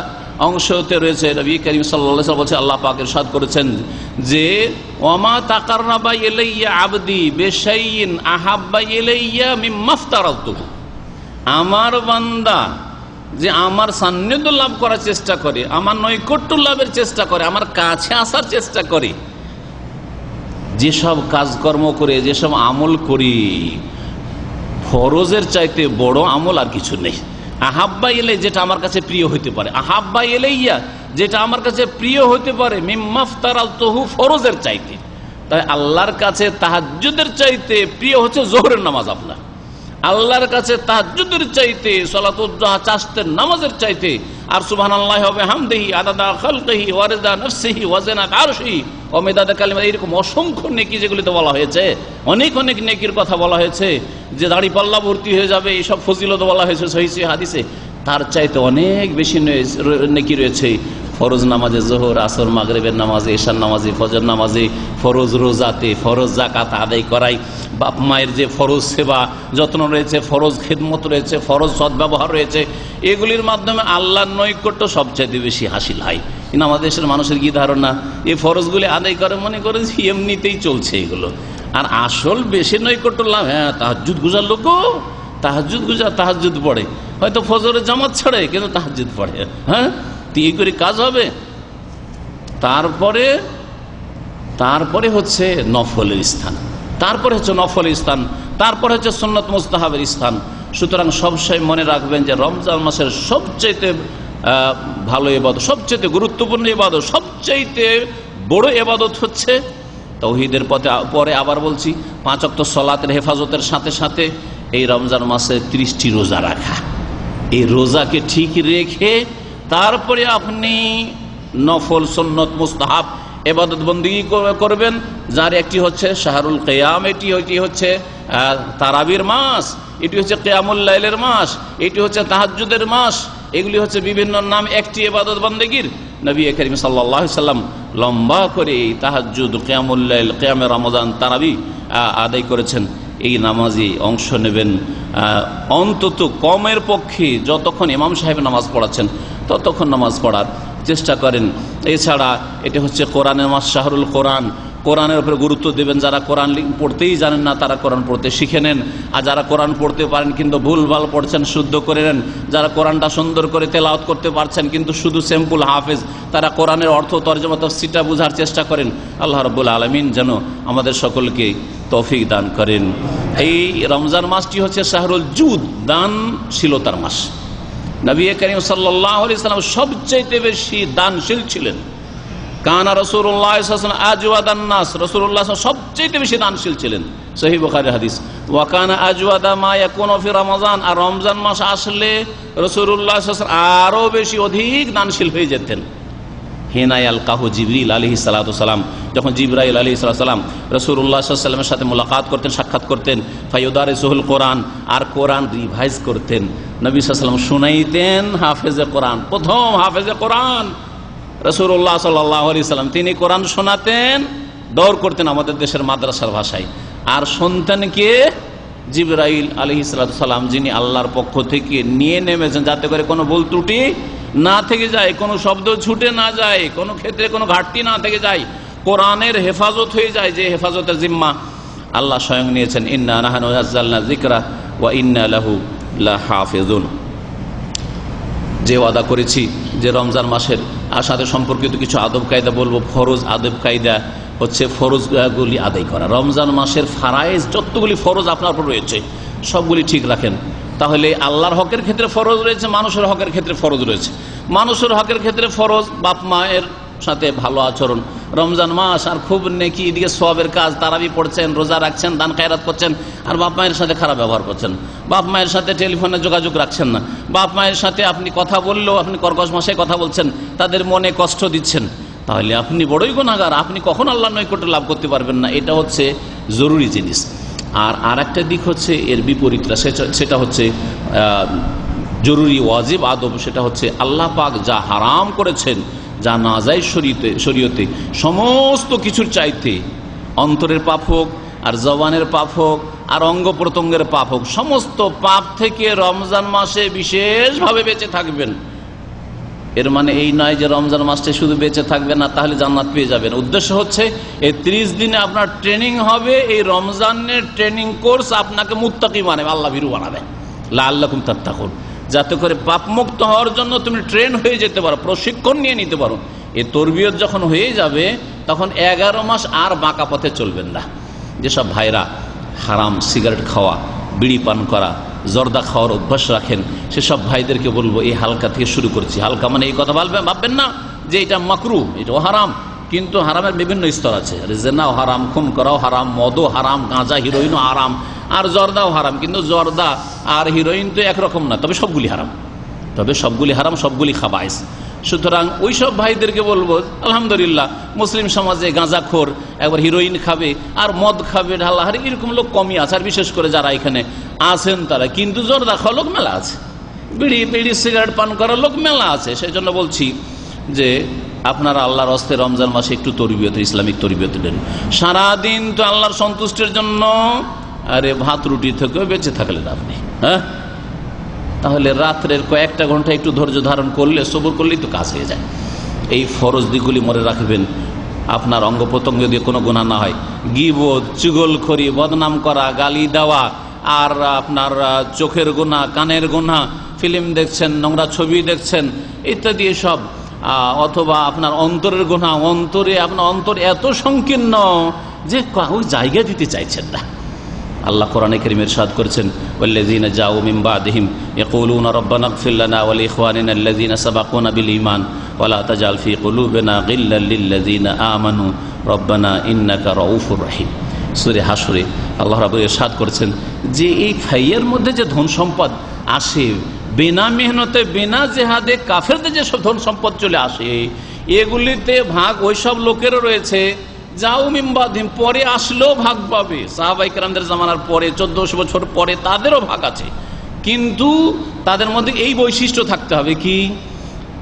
Speaker 4: অংশতে রয়েছে, নবী করিম সাল্লাল্লাহু আলাইহি ওয়াসাল্লাম বলেছেন, আল্লাহ পাক ইরশাদ করেছেন যে ওয়ামা তাকাররাবা ইলাইয়া আবদি বিশাইইন আহাব্বা ইলাইয়া মিম্মা আফতারাতুহু, আমার বান্দা যে আমার সান্নিধ্য লাভ করার চেষ্টা করে, আমার নৈকট্য লাভের চেষ্টা করে, আমার কাছে আসার চেষ্টা করে, যেসব কাজকর্ম করে, যেসব আমল করি, ফরজের চাইতে বড় আমল আর কিছু নেই। আহাব্বা এলে, যেটা আমার কাছে প্রিয় হইতে পারে, আহাব্বা এলাইয়া, যেটা আমার কাছে প্রিয় হইতে পারে, মিম্মাফতারালতুহু, ফরজের চাইতে। তাই আল্লাহর কাছে তাহাজ্জুদের চাইতে প্রিয় হচ্ছে যোহরের নামাজ। আপনার আল্লাহর কাছে তাহাজ্জুদের চাইতে, সালাতুদ দুহা, চাষতের নামাজের চাইতে, আর সুবহানাল্লাহি ওয়া বিহামদিহি আদাদা খালকিহি ওয়া রিদা নাফসিহি ওয়া জিনাত আরশিহি ওয়া মিদাদা কালিমাতিহি, এরকম অসংখ্য নেকি যেগুলিতে বলা হয়েছে, অনেক অনেক নেকির কথা বলা হয়েছে, যে দাড়ি পাল্লা ভর্তি হয়ে যাবে, এইসব ফজিলত বলা হয়েছে সহিহ হাদিসে। তার চাইতে অনেক বেশি নেকি রয়েছে ফরজ নামাজে, যোহর, আসর, মাগরিবের নামাজে, ঈশার নামাজে, ফজর নামাজে, ফরজ রোজাতে, ফরজ যাকাত আদায় করাই, বাপ মায়ের যে ফরজ সেবা যত্ন রয়েছে, ফরজ খেদমত রয়েছে, ফরজ সদ্ব্যবহার রয়েছে, এগুলির মাধ্যমে আল্লাহর নৈকট্য সবচাইতে বেশি হাসিল হয়। কিন্তু আমাদের দেশের মানুষের কি ধারণা, এই ফরজগুলি আদায় করে মনে করে এমনিতেই চলছে এগুলো। আর আসল বেশি নৈকট্য লাভ, হ্যাঁ, তাহাজ্জুদ গুজার লোকও তাহাজ্জুদ গুজার, তাহাজ্জুদ পড়ে, হয়তো ফজরের জামাত ছাড়ে কিন্তু তাহাজ্জুদ পড়ে, হ্যাঁ, এই করে কাজ হবে। তারপরে হচ্ছে নফলের স্থান, তারপরে হচ্ছে নফলের স্থান, তারপরে হচ্ছে সুন্নত মুস্তাহাবের স্থান। সুতরাং সবসময় মনে রাখবেন যে রমজান মাসের সবচাইতে ভালো ইবাদত, সবচাইতে গুরুত্বপূর্ণ ইবাদত, সবচাইতে বড় ইবাদত হচ্ছে তাওহীদের পথে। পরে আবার বলছি, 5 ওয়াক্ত সালাতের হেফাজতের সাথে সাথে এই রমজান মাসে 30টি রোজা রাখা। এই রোজাকে ঠিক রেখে তারপরে আপনি নফল, সুন্নত, মুস্তাহাব ইবাদত বন্দেগী করবেন, যার একটি হচ্ছে শাহরুল কিয়াম, এটি হচ্ছে তারাবির মাস, এটি হচ্ছে কিয়ামুল লাইলের মাস, এটি হচ্ছে তাহাজ্জুদের মাস। এগুলি হচ্ছে বিভিন্ন নাম একটি ইবাদত বন্দেগীর। নবী করিম সাল্লাল্লাহু আলাইহি সাল্লাম লম্বা করে এই তাহাজ্জুদ, কিয়ামুল লাইল, কিয়ামে রমজান, তারাবি আদায় করেছেন। এই নামাজে অংশ নেবেন অন্তত কমের পক্ষে যতক্ষণ ইমাম সাহেব নামাজ পড়াচ্ছেন ততক্ষণ নামাজ পড়ার চেষ্টা করেন। এছাড়া এটা হচ্ছে কোরআনের মাস, শাহরুল কোরআন। কোরআনের উপরে গুরুত্ব দেবেন। যারা কোরআন পড়তেই জানেন না তারা কোরআন পড়তে শিখে নেন, আর যারা কোরআন পড়তে পারেন কিন্তু ভুলভাল পড়ছেন শুদ্ধ করে নেন। যারা কোরআনটা সুন্দর করে তেলাওয়াত করতে পারছেন কিন্তু শুধু সিম্পল হাফেজ, তারা কোরআনের অর্থ, তরজমা, তাফসীরটা বোঝার চেষ্টা করেন। আল্লাহ রাব্বুল আলামিন যেন আমাদের সকলকে তৌফিক দান করেন। এই রমজান মাসটি হচ্ছে শাহরুল জুদ, দানশীলতার মাস। নবী করিম সাল্লাল্লাহু আলাইহি সাল্লাম সবচেয়ে বেশি দানশীল ছিলেন। কানা রাসূলুল্লাহ সাল্লাল্লাহু আলাইহি ওয়াসাল্লাম আজওয়াদান নাস, রাসূলুল্লাহ সবচেয়ে বেশি দানশীল ছিলেন, সহিহ বুখারী হাদিস। ওয়া কানা আজওয়াদা মা ইয়াকুনু ফি রমাজান, আর রমজান মাস আসলে রাসূলুল্লাহ সাল্লাল্লাহু আলাইহি ওয়াসাল্লাম আরো বেশি অধিক দানশীল হয়ে যেতেন। হিনা ইয়ালকাহু জিবরিল আলাইহিস সালাতু সালাম, যখন জিবরাইল আলাইহিস সালাম রাসূলুল্লাহ সাল্লাল্লাহু আলাইহি ওয়াসাল্লামের সাথে মুলাকাত করতেন, সাক্ষাৎ করতেন, ফায়ুদারিসুল কোরআন, আর কোরআন রিভাইজ করতেন। নবী সাল্লাল্লাহু আলাইহি ওয়াসাল্লাম শুনাইতেন হাফেজে কোরআন, প্রথম হাফেজে কোরআন রাসূলুল্লাহ সাল্লাল্লাহু আলাইহি ওয়াসাল্লাম, তিনি কোরআন শোনাতেন, দৌড় করতেন আমাদের দেশের মাদ্রাসার ভাষায়। আর শুনতেন কে? জিবরাইল আলাইহিস সালাম, যিনি আল্লাহর পক্ষ থেকে নিয়ে নেমেছেন যাতে করে কোনো ভুল ত্রুটি না থেকে যায়, কোনো শব্দ ছুটে না যায়, কোনো ক্ষেত্রে কোনো ঘাটতি না থেকে যায়, কোরআনের হেফাজত হয়ে যায়, যে হেফাজতের জিম্মা আল্লাহ স্বয়ং নিয়েছেন। ইন্না নাহনু নাযালনা যিকরা ওয়া ইন্না লাহু লাহাফিজুন। যে ওয়াদা করেছি যে রমজান মাসের সাথে সম্পর্কিত কিছু আদব কায়দা বলবো। ফরজ আদব কায়দা হচ্ছে ফরজগুলি আদায় করা। রমজান মাসের ফারায়েজ যতগুলি ফরজ আপনার উপর রয়েছে সবগুলি ঠিক রাখেন, তাহলে আল্লাহর হকের ক্ষেত্রে ফরজ রয়েছে, মানুষের হকের ক্ষেত্রে ফরজ রয়েছে। মানুষের হকের ক্ষেত্রে ফরজ বাপ মায়ের সাথে ভালো আচরণ। রমজান মাস আর খুব নেকি, এদিকে সওয়াবের কাজ, তারাবি পড়ছেন, রোজা রাখছেন, দান খায়রাত করছেন, আর বাপ মায়ের সাথে খারাপ ব্যবহার করছেন, বাপ মায়ের সাথে টেলিফোনে যোগাযোগ রাখছেন না, বাপ মায়ের সাথে আপনি কথা বললেও আপনি কর্কশ ভাষায় কথা বলছেন, তাদের মনে কষ্ট দিচ্ছেন, তাহলে আপনি বড়ই গুনাহগার, আপনি কখন আল্লাহর নৈকট্য লাভ করতে পারবেন না। এটা হচ্ছে জরুরি জিনিস। আর একটা দিক হচ্ছে এর বিপরীতটা, সেটা হচ্ছে জরুরি ওয়াজিব আদব। সেটা হচ্ছে আল্লাহ পাক যা হারাম করেছেন, যা নাজায়েজ শরীয়তে, সমস্ত কিছুর চাইতে অন্তরের পাপ হোক আর জবানের পাপ হোক আর অঙ্গ প্রত্যঙ্গের পাপ হোক, সমস্ত পাপ থেকে রমজান মাসে বিশেষভাবে বেঁচে থাকবেন। এর মানে এই নয় যে রমজান মাসে শুধু বেঁচে থাকবেন না তাহলে জান্নাত পেয়ে যাবেন। উদ্দেশ্য হচ্ছে এই 30 দিনে আপনার ট্রেনিং হবে, এই রমজানের ট্রেনিং কোর্স আপনাকে মুত্তাকি বানাবে, আল্লাহ ভীরু বানাবে, লাআল্লাকুম তাত্তাকুন। যাতে করে পাপমুক্ত হওয়ার জন্য তুমি ট্রেন হয়ে যেতে পারো, প্রশিক্ষণ নিয়ে নিতে পারো। এই তরবিয়ত যখন হয়ে যাবে তখন 11 মাস আর বাঁকা পথে চলবেন না। যেসব ভাইরা হারাম সিগারেট খাওয়া, বিড়ি পান করা, জর্দা খাওয়ার অভ্যাস রাখেন, সেসব ভাইদেরকে বলবো এই হালকা থেকে শুরু করছি। হালকা মানে এই কথা ভাববেন না যে এটা মাকরু, এটাও হারাম, কিন্তু হারামের বিভিন্ন স্তর আছে। জেনাও হারাম, খুন করাও হারাম, মদও হারাম, গাঁজা হিরোইনও হারাম, আর জর্দাও হারাম। কিন্তু জর্দা আর হিরোইন তো একরকম না, তবে সবগুলি হারাম, সবগুলি খাবাইস। সুতরাং ওই সব ভাইদেরকে বলবো আলহামদুলিল্লাহ মুসলিম সমাজে গাঁজাখোর, একবার হিরোইন খাবে আর মদ খাবে ঢালাহারি, এরকম লোক কমই আছে। আর বিশেষ করে যারা এখানে আছেন তারা, কিন্তু জর্দা খাওয়া লোক মেলা আছে, বিড়ি সিগারেট পান করার লোক মেলা আছে। সেই জন্য বলছি যে আপনারা আল্লাহর হস্তে রমজান মাসে একটু তরবিয়ত, ইসলামিক তরবিয়ত দেন। সারাদিন তো আল্লাহর সন্তুষ্টির জন্য আরে ভাত রুটি থেকেও বেঁচে থাকলেন আপনি, হ্যাঁ, তাহলে রাত্রের কয়েকটা ঘন্টা একটু ধৈর্য ধারণ করলে, সবর করলেই তো কাজ হয়ে যায়। এই ফরজ দিকগুলি মনে রাখবেন, আপনার অঙ্গ প্রত্যঙ্গ দিয়ে কোনো গুনাহ না হয়। গীবত, চুগলখড়ি, বদনাম করা, গালি দেওয়া, আর আপনার চোখের গুনাহ, কানের গুনাহ, ফিল্ম দেখছেন, নোংরা ছবি দেখছেন ইত্যাদি এসব, অথবা আপনার অন্তরের গুনাহ, আপনার অন্তর এত সংকীর্ণ যে ওই জায়গা দিতে চাইছেন না। আল্লাহ কোরআনে কারীমে ইরশাদ করেছেন, ওয়াল্লাযীনা জাউ মিন বাদিহিম ইয়াকুলুনা রাব্বানা ইগফির লানা ওয়া লিইখওয়ানিনা আল্লাযীনা সাবাকুনা বিল ঈমান ওয়া লা তাজআল ফী কুলুবিনা গিল্লাল লিল্লাযীনা আমানু রাব্বানা ইন্নাকা রাউফুর রহিম। সূরা হাশরে আল্লাহ রাব্বুল ইরশাদ করেছেন যে এই খাইয়ের মধ্যে যে ধন সম্পদ আসে, বিনা মেহনতে, বিনা জিহাদে কাফেরদের যে সব ধন সম্পদ চলে আসে, এগুলিতে ভাগ ওই সব লোকেরও রয়েছে যাও মিম্বাদিম, পরে আসলেও ভাগ পাবে। সাহাবায়ে কেরামদের জামানার পরে 1400 বছর পরে তাদেরও ভাগ আছে, কিন্তু তাদের মধ্যে এই বৈশিষ্ট্য থাকতে হবে কি,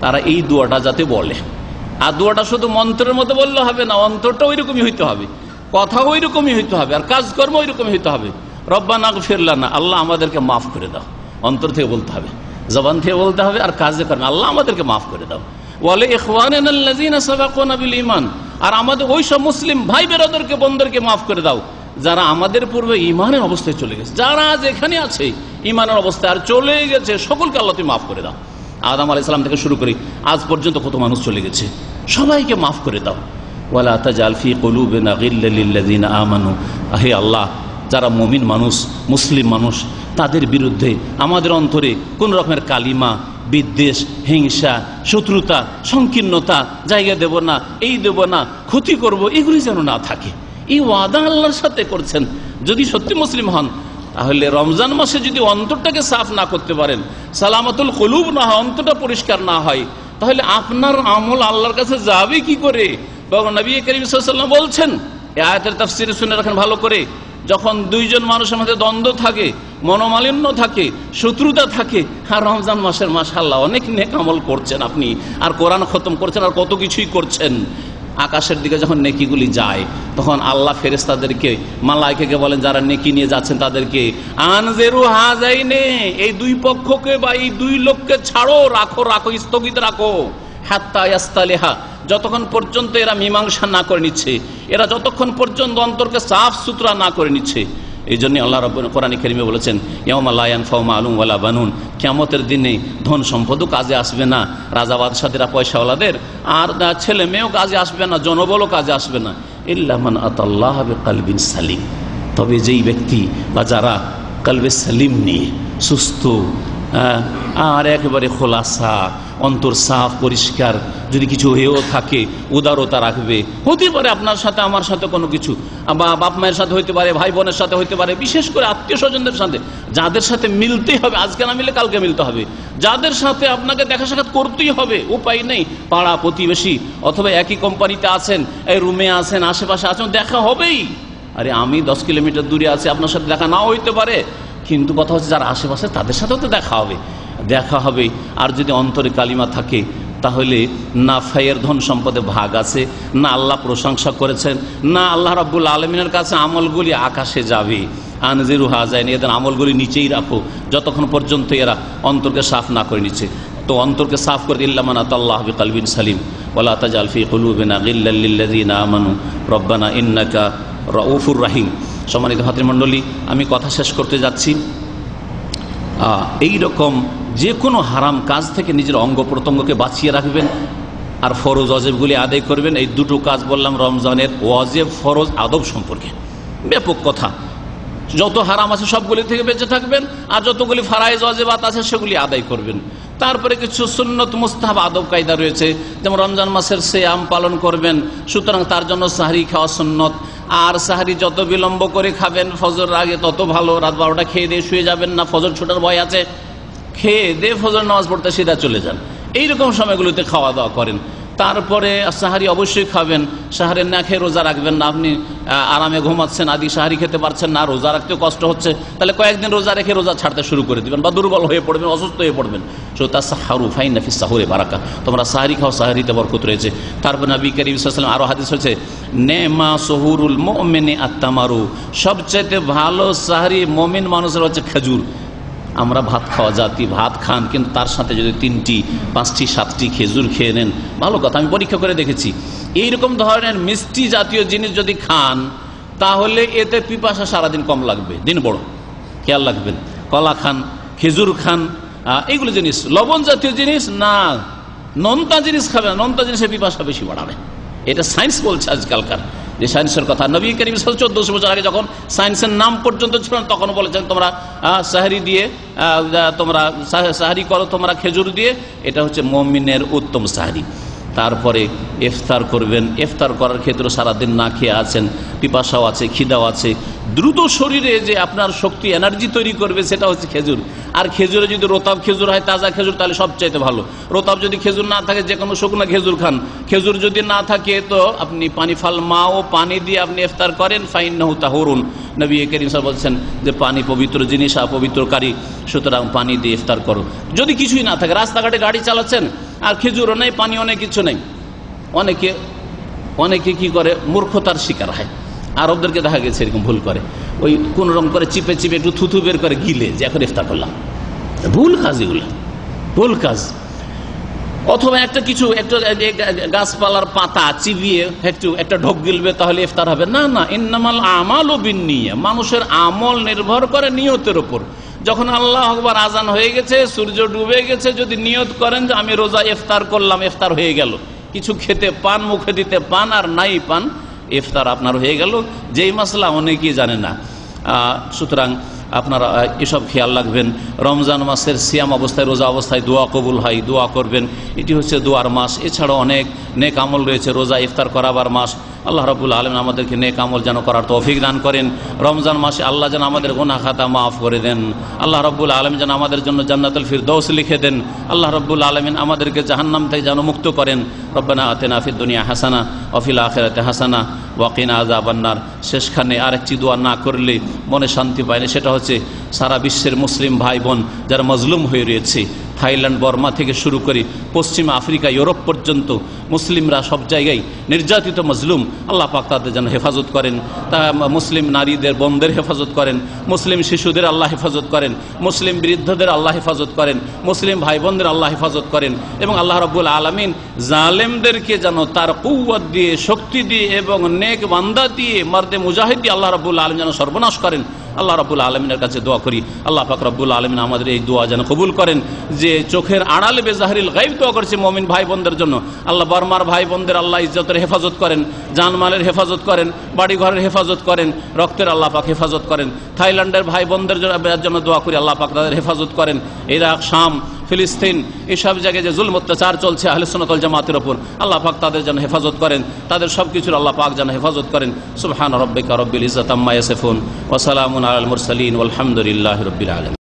Speaker 4: তারা এই দোয়াটা যাতে বলে। আর দোয়াটা শুধু মন্ত্রের মধ্যে বললে হবে না, অন্তরটা ওই রকমই হইতে হবে, কথা ওই রকমই হইতে হবে, আর কাজকর্ম ওই রকমই হইতে হবে। রব্বানা ইগফির লানা, আল্লাহ আমাদেরকে মাফ করে দাও, অন্তর থেকে বলতে হবে, জবান থেকে বলতে হবে, আর কাজে কর্মে আল্লাহ আমাদেরকে মাফ করে দাও। ওয়ালি ইখওয়ানিনা আল্লাযীনা সাবাকুনা বিল ঈমান, আর আমাদের ওই সব মুসলিম ভাই বেরাদরকে, বোনদেরকে মাফ করে দাও যারা আমাদের পূর্বে ঈমানের অবস্থায় চলে গেছে, যারা যেখানে আছে ঈমানের অবস্থায় আর চলে গেছে, সকলকে আল্লাহ তুমি মাফ করে দাও। আদম আলাইহিস সালাম থেকে শুরু করি আজ পর্যন্ত কত মানুষ চলে গেছে, সবাইকে মাফ করে দাও। ওয়ালা তাজআল ফী কুলুবিনা গিল্লাল লিল্লাযীনা আমানু, হে আল্লাহ, যারা মুমিন মানুষ, মুসলিম মানুষ, তাদের বিরুদ্ধে আমাদের অন্তরে কোন রকমের কালিমা, বিদ্বেষ, হিংসা, শত্রুতা, সংকীর্ণতা জায়গা দেব না, এই দেব না, ক্ষতি করব, এগুলি যেন না থাকে। এই ওয়াদা আল্লাহর সাথে করছেন। যদি সত্যি মুসলিম হন, তাহলে রমজান মাসে যদি অন্তরটাকে সাফ না করতে পারেন, সালামাতুল কুলুব না হয়, অন্তরটা পরিষ্কার না হয়, তাহলে আপনার আমল আল্লাহর কাছে যাবে কি করে? নবী করিম সাল্লাল্লাহু আলাইহি ওয়াসাল্লাম বলছেন, এই আয়াতের তাফসীর শুনে রাখেন ভালো করে, যখন দুইজন মানুষের মধ্যে দ্বন্দ্ব থাকে, মনোমালিন্য থাকে, শত্রুতা থাকে, আর রমজান মাসের মাশাআল্লাহ অনেক নেক আমল করছেন আপনি, আর কোরআন খতম করছেন, আর কত কিছুই করছেন, আকাশের দিকে যখন নেকিগুলি যায়, তখন আল্লাহ ফেরেশতাদেরকে, মালায়েকাকে বলেন যারা নেকি নিয়ে যাচ্ছেন তাদেরকে, আনজেরু হাজাইনে, এই দুই পক্ষকে বা এই দুই লোককে ছাড়ো, রাখো, স্থগিত রাখো, হাত্তা ইয়াস্তালিহা, যতক্ষণ পর্যন্ত এরা মীমাংসা না করে নিচ্ছে, এরা যতক্ষণ পর্যন্ত অন্তরকে সাফ সুতরা না করে নিচ্ছে। এই জন্য আল্লাহ রাব্বুল কোরআন কারীমে বলেছেন, ইয়াউমা লা ইয়ানফাউ মালুন ওয়ালা বানুন, কিয়ামতের দিনে ধন সম্পদও কাজে আসবে না, রাজা বাদশাদেরা, পয়সাওয়ালাদের আর ছেলে মেয়েও কাজে আসবে না, জনবলও কাজে আসবে না, ইল্লা মান আতাল্লাহ বিকলবিন সালিম, তবে যেই ব্যক্তি বা যারা কলবে সালিম নিয়ে সুস্থ আর একেবারে খোলাসা, অন্তর সাফ পরিষ্কার, যদি কিছু হয়েও থাকে উদারতা রাখবে। হতে পারে আপনার সাথে আমার সাথে কোনো কিছু, বা বাপ মায়ের সাথে হইতে পারে, ভাই বোনের সাথে হইতে পারে, বিশেষ করে আত্মীয় স্বজনদের সাথে, যাদের সাথে মিলতেই হবে, আজকে না মিলে কালকে মিলতে হবে, যাদের সাথে আপনাকে দেখা সাক্ষাৎ করতেই হবে, উপায় নেই, পাড়া প্রতিবেশী, অথবা একই কোম্পানিতে আছেন, এই রুমে আছেন, আশেপাশে আছেন, দেখা হবেই। আরে আমি 10 কিলোমিটার দূরে আছি, আপনার সাথে দেখা নাও হইতে পারে, কিন্তু কথা হচ্ছে যারা আশেপাশে তাদের সাথেও তো দেখা হবে। আর যদি অন্তরে কালিমা থাকে, তাহলে না ফায়ের ধন সম্পদে ভাগ আছে, না আল্লাহ প্রশংসা করেছেন, না আল্লাহ রাব্বুল আলামিনের কাছে আমলগুলি আকাশে যাবে। আনজিরু হাজাইন, এদের আমলগুলি নিচেই রাখো যতক্ষণ পর্যন্ত এরা অন্তরকে সাফ না করে নিচ্ছে। তো অন্তরকে সাফ করে ইল্লা মান আতাল্লাহ বিকলবিন সালিম ওয়ালা তাজআল ফী কুলুবিনা গিল্লাল লিল্লাযীনা আমানু রব্বানা ইন্নাকা রাউফুর রহিম। সম্মানিত ভাতৃমণ্ডলী, আমি কথা শেষ করতে যাচ্ছি। এই রকম যে কোনো হারাম কাজ থেকে নিজের অঙ্গ প্রত্যঙ্গকে বাঁচিয়ে রাখবেন আর ফরজ ওয়াজিবগুলি আদায় করবেন। এই দুটো কাজ বললাম রমজানের ওয়াজিব ফরজ আদব সম্পর্কে, ব্যাপক কথা। যত হারাম আছে সবগুলি থেকে বেঁচে থাকবেন, আর যতগুলি ফারাইজ ওয়াজিবাত আছে সেগুলি আদায় করবেন। তারপরে কিছু সুন্নত মুস্তাহাব আদব কায়দা রয়েছে, যেমন রমজান মাসের সিয়াম পালন করবেন, সুতরাং তার জন্য সাহরি খাওয়া সুন্নত। আর সাহরি যত বিলম্ব করে খাবেন ফজর আগে তত ভালো। রাত 12টা খেয়ে দিয়ে শুয়ে যাবেন না, ফজর ছোটার ভয় আছে, খেয়ে দিয়ে ফজর নামাজ পড়তে সিধা চলে যান। এইরকম সময়গুলোতে খাওয়া দাওয়া করেন। তারপরে সাহারি অবশ্যই খাবেন, সাহারের না খেয়ে রোজা রাখবেন না। আপনি আরামে ঘুমাচ্ছেন, আদি সাহারি খেতে পারছেন না, রোজা রাখতেও কষ্ট হচ্ছে, তাহলে কয়েকদিন রোজা রেখে রোজা ছাড়তে শুরু করে দিবেন, বা দুর্বল হয়ে পড়বেন, অসুস্থ হয়ে পড়বেন। সাহারু ফাইন নাফিস সাহুরে বারাকা, তোমরা সাহারি খাও, সাহারিতে বরকত রয়েছে। তারপর নবী করিম সাল্লাল্লাহু আলাইহি ওয়াসাল্লাম আরো হাদিস হচ্ছে, নেমা সহুরুল মুমিনি আত-তামারু, সবচেয়ে ভালো সাহারি মুমিন মানুষের হচ্ছে খেজুর। আমরা ভাত খাওয়া জাতি, ভাত খান, কিন্তু তার সাথে যদি 3টি 5টি 7টি খেজুর খেয়ে নেন, ভালো কথা। আমি পরীক্ষা করে দেখেছি, এইরকম ধরনের মিষ্টি জাতীয় জিনিস যদি খান তাহলে এতে পিপাসা সারাদিন কম লাগবে, দিন বড়। খেয়াল রাখবেন, কলা খান, খেজুর খান, এইগুলো জিনিস। লবণ জাতীয় জিনিস না, নোনতা জিনিস খাবেন, নোনতা জিনিসে পিপাসা বেশি বাড়াবে। এটা সায়েন্স বলছে আজকালকার, যে সায়েন্সের কথা। নবী করিম সাল্লাল্লাহু আলাইহি ওয়াসাল্লাম 1400 বছর আগে যখন সায়েন্সের নাম পর্যন্ত ছিল না, তখন বলেছেন তোমরা সাহরি দিয়ে, তোমরা সাহরি করো তোমরা খেজুর দিয়ে, এটা হচ্ছে মুমিনের উত্তম সাহরি। তারপরে ইফতার করবেন। ইফতার করার ক্ষেত্রে সারাদিন না খেয়ে আছেন, পিপাসাও আছে, খিদাও আছে, দ্রুত শরীরে যে আপনার শক্তি এনার্জি তৈরি করবে সেটা হচ্ছে খেজুর। আর খেজুরে যদি রোতাব খেজুর হয়, তাজা খেজুর, তাহলে সবচাইতে ভালো। রোতাব যদি খেজুর না থাকে, যে কোনো শুকনো খেজুর খান। খেজুর যদি না থাকে তো আপনি পানি ফাল মা ও পানি দিয়ে আপনি ইফতার করেন, ফাইন্নাহু তাহুরুন। নবী করিম সাল্লাল্লাহু আলাইহি ওয়াসাল্লাম বলছেন যে পানি পবিত্র জিনিস, অপবিত্রকারী, সুতরাং পানি দিয়ে ইফতার করো। যদি কিছুই না থাকে, রাস্তাঘাটে গাড়ি চালাচ্ছেন আর খেজুরও নেই, পানিও নেই, কিছু নেই, অনেকে কি করে, মূর্খতার শিকার হয়। আরবদেরকে দেখা গেছে এরকম ভুল করে, ওই কোন রকম করে চিপে চিপে একটু থুথু বের করে গিলে যে এখন ইফতার করলাম। ভুল কাজ এগুলো, ভুল কাজ। অথবা একটা কিছু, একটা গাছপালার পাতা চিবিয়ে একটা ঢোক গিলবে, তাহলে ইফতার হবে না। না, ইন্নামাল আমালু বিন্নিয়াত, মানুষের আমল নির্ভর করে নিয়তের উপর। যখন আল্লাহু আকবার আজান হয়ে গেছে, সূর্য ডুবে গেছে, যদি নিয়ত করেন যে আমি রোজা ইফতার করলাম, ইফতার হয়ে গেল। কিছু খেতে পান, মুখে দিতে পান আর নাই পান, ইফতার আপনার হয়ে গেল। যেই মাসলা অনেকেই জানে না। সুতরাং আপনারা এসব খেয়াল রাখবেন। রমজান মাসের সিয়াম অবস্থায়, রোজা অবস্থায় দোয়া কবুল হয়, দোয়া করবেন। এটি হচ্ছে দোয়ার মাস। এছাড়াও অনেক নেক আমল রয়েছে, রোজা ইফতার করাবার মাস। আল্লাহ রাব্বুল আলামিন আমাদেরকে নেক আমল যেন করার তৌফিক দান করেন। রমজান মাসে আল্লাহ যেন আমাদের গুনাহ খাতা মাফ করে দেন। আল্লাহ রাব্বুল আলামিন যেন আমাদের জন্য জান্নাতুল ফিরদৌস লিখে দেন। আল্লাহ রাব্বুল আলামিন আমাদেরকে জাহান্নাম থেকে যেন মুক্ত করেন। রব্বানা আতিনা ফিদ দুনিয়া হাসানা ওয়া ফিল আখিরাতি হাসানা ওয়া কিনা আযাবান নার। শেষখানে আরেকটি দোয়া না করলে মনে শান্তি পায় না, সেটা হচ্ছে সারা বিশ্বের মুসলিম ভাই বোন যারা মজলুম হয়ে রয়েছে, থাইল্যান্ড, বর্মা থেকে শুরু করে পশ্চিম আফ্রিকা, ইউরোপ পর্যন্ত মুসলিমরা সব জায়গায় নির্যাতিত, মজলুম। আল্লাহ পাক তাদের যেন হেফাজত করেন। তা মুসলিম নারীদের, বোনদের হেফাজত করেন, মুসলিম শিশুদের আল্লাহ হেফাজত করেন, মুসলিম বৃদ্ধদের আল্লাহ হেফাজত করেন, মুসলিম ভাই বোনদের আল্লাহ হেফাজত করেন। এবং আল্লাহ রাব্বুল আলামিন জালেমদেরকে যেন তার কুওয়াত দিয়ে, শক্তি দিয়ে এবং নেক বান্দা দিয়ে, মর্দে মুজাহিদ দিয়ে আল্লাহ রাব্বুল আলামিন যেন সর্বনাশ করেন। আল্লাহ রাব্বুল আলামিনের কাছে দোয়া করি, আল্লাহ পাক রাব্বুল আলামিন আমাদের এই দোয়া যেন কবুল করেন। যে চোখের আড়ালে বেজাহরিল গায়ব দোয়া করছে মুমিন ভাই বোনদের জন্য, আল্লাহ বর্মার ভাই বোনদের আল্লাহ ইজ্জতের হেফাজত করেন, জানমালের হেফাজত করেন, বাড়ি ঘরের হেফাজত করেন, রক্তের আল্লাহ পাক হেফাজত করেন। থাইল্যান্ডের ভাই বোনদের জন্য দোয়া করি, আল্লাহ পাক তাদের হেফাজত করেন। ইরাক, শাম, ফিলিস্তিন, এসব জায়গায় যে জুলম অত্যাচার চলছে আহলে সুন্নাত ওয়াল জামাতের উপর, আল্লাহ পাক তাদের যেন হেফাজত করেন, তাদের সব কিছুর আল্লাহ পাক যেন হেফাজত করেন। সুবহান রাব্বিকা রাব্বিল ইজ্জাতি আম্মা ইয়াসিফুন ওয়া সালামুন আলাল মুরসালিন ওয়ালহামদুলিল্লাহি রাব্বিল আলামিন।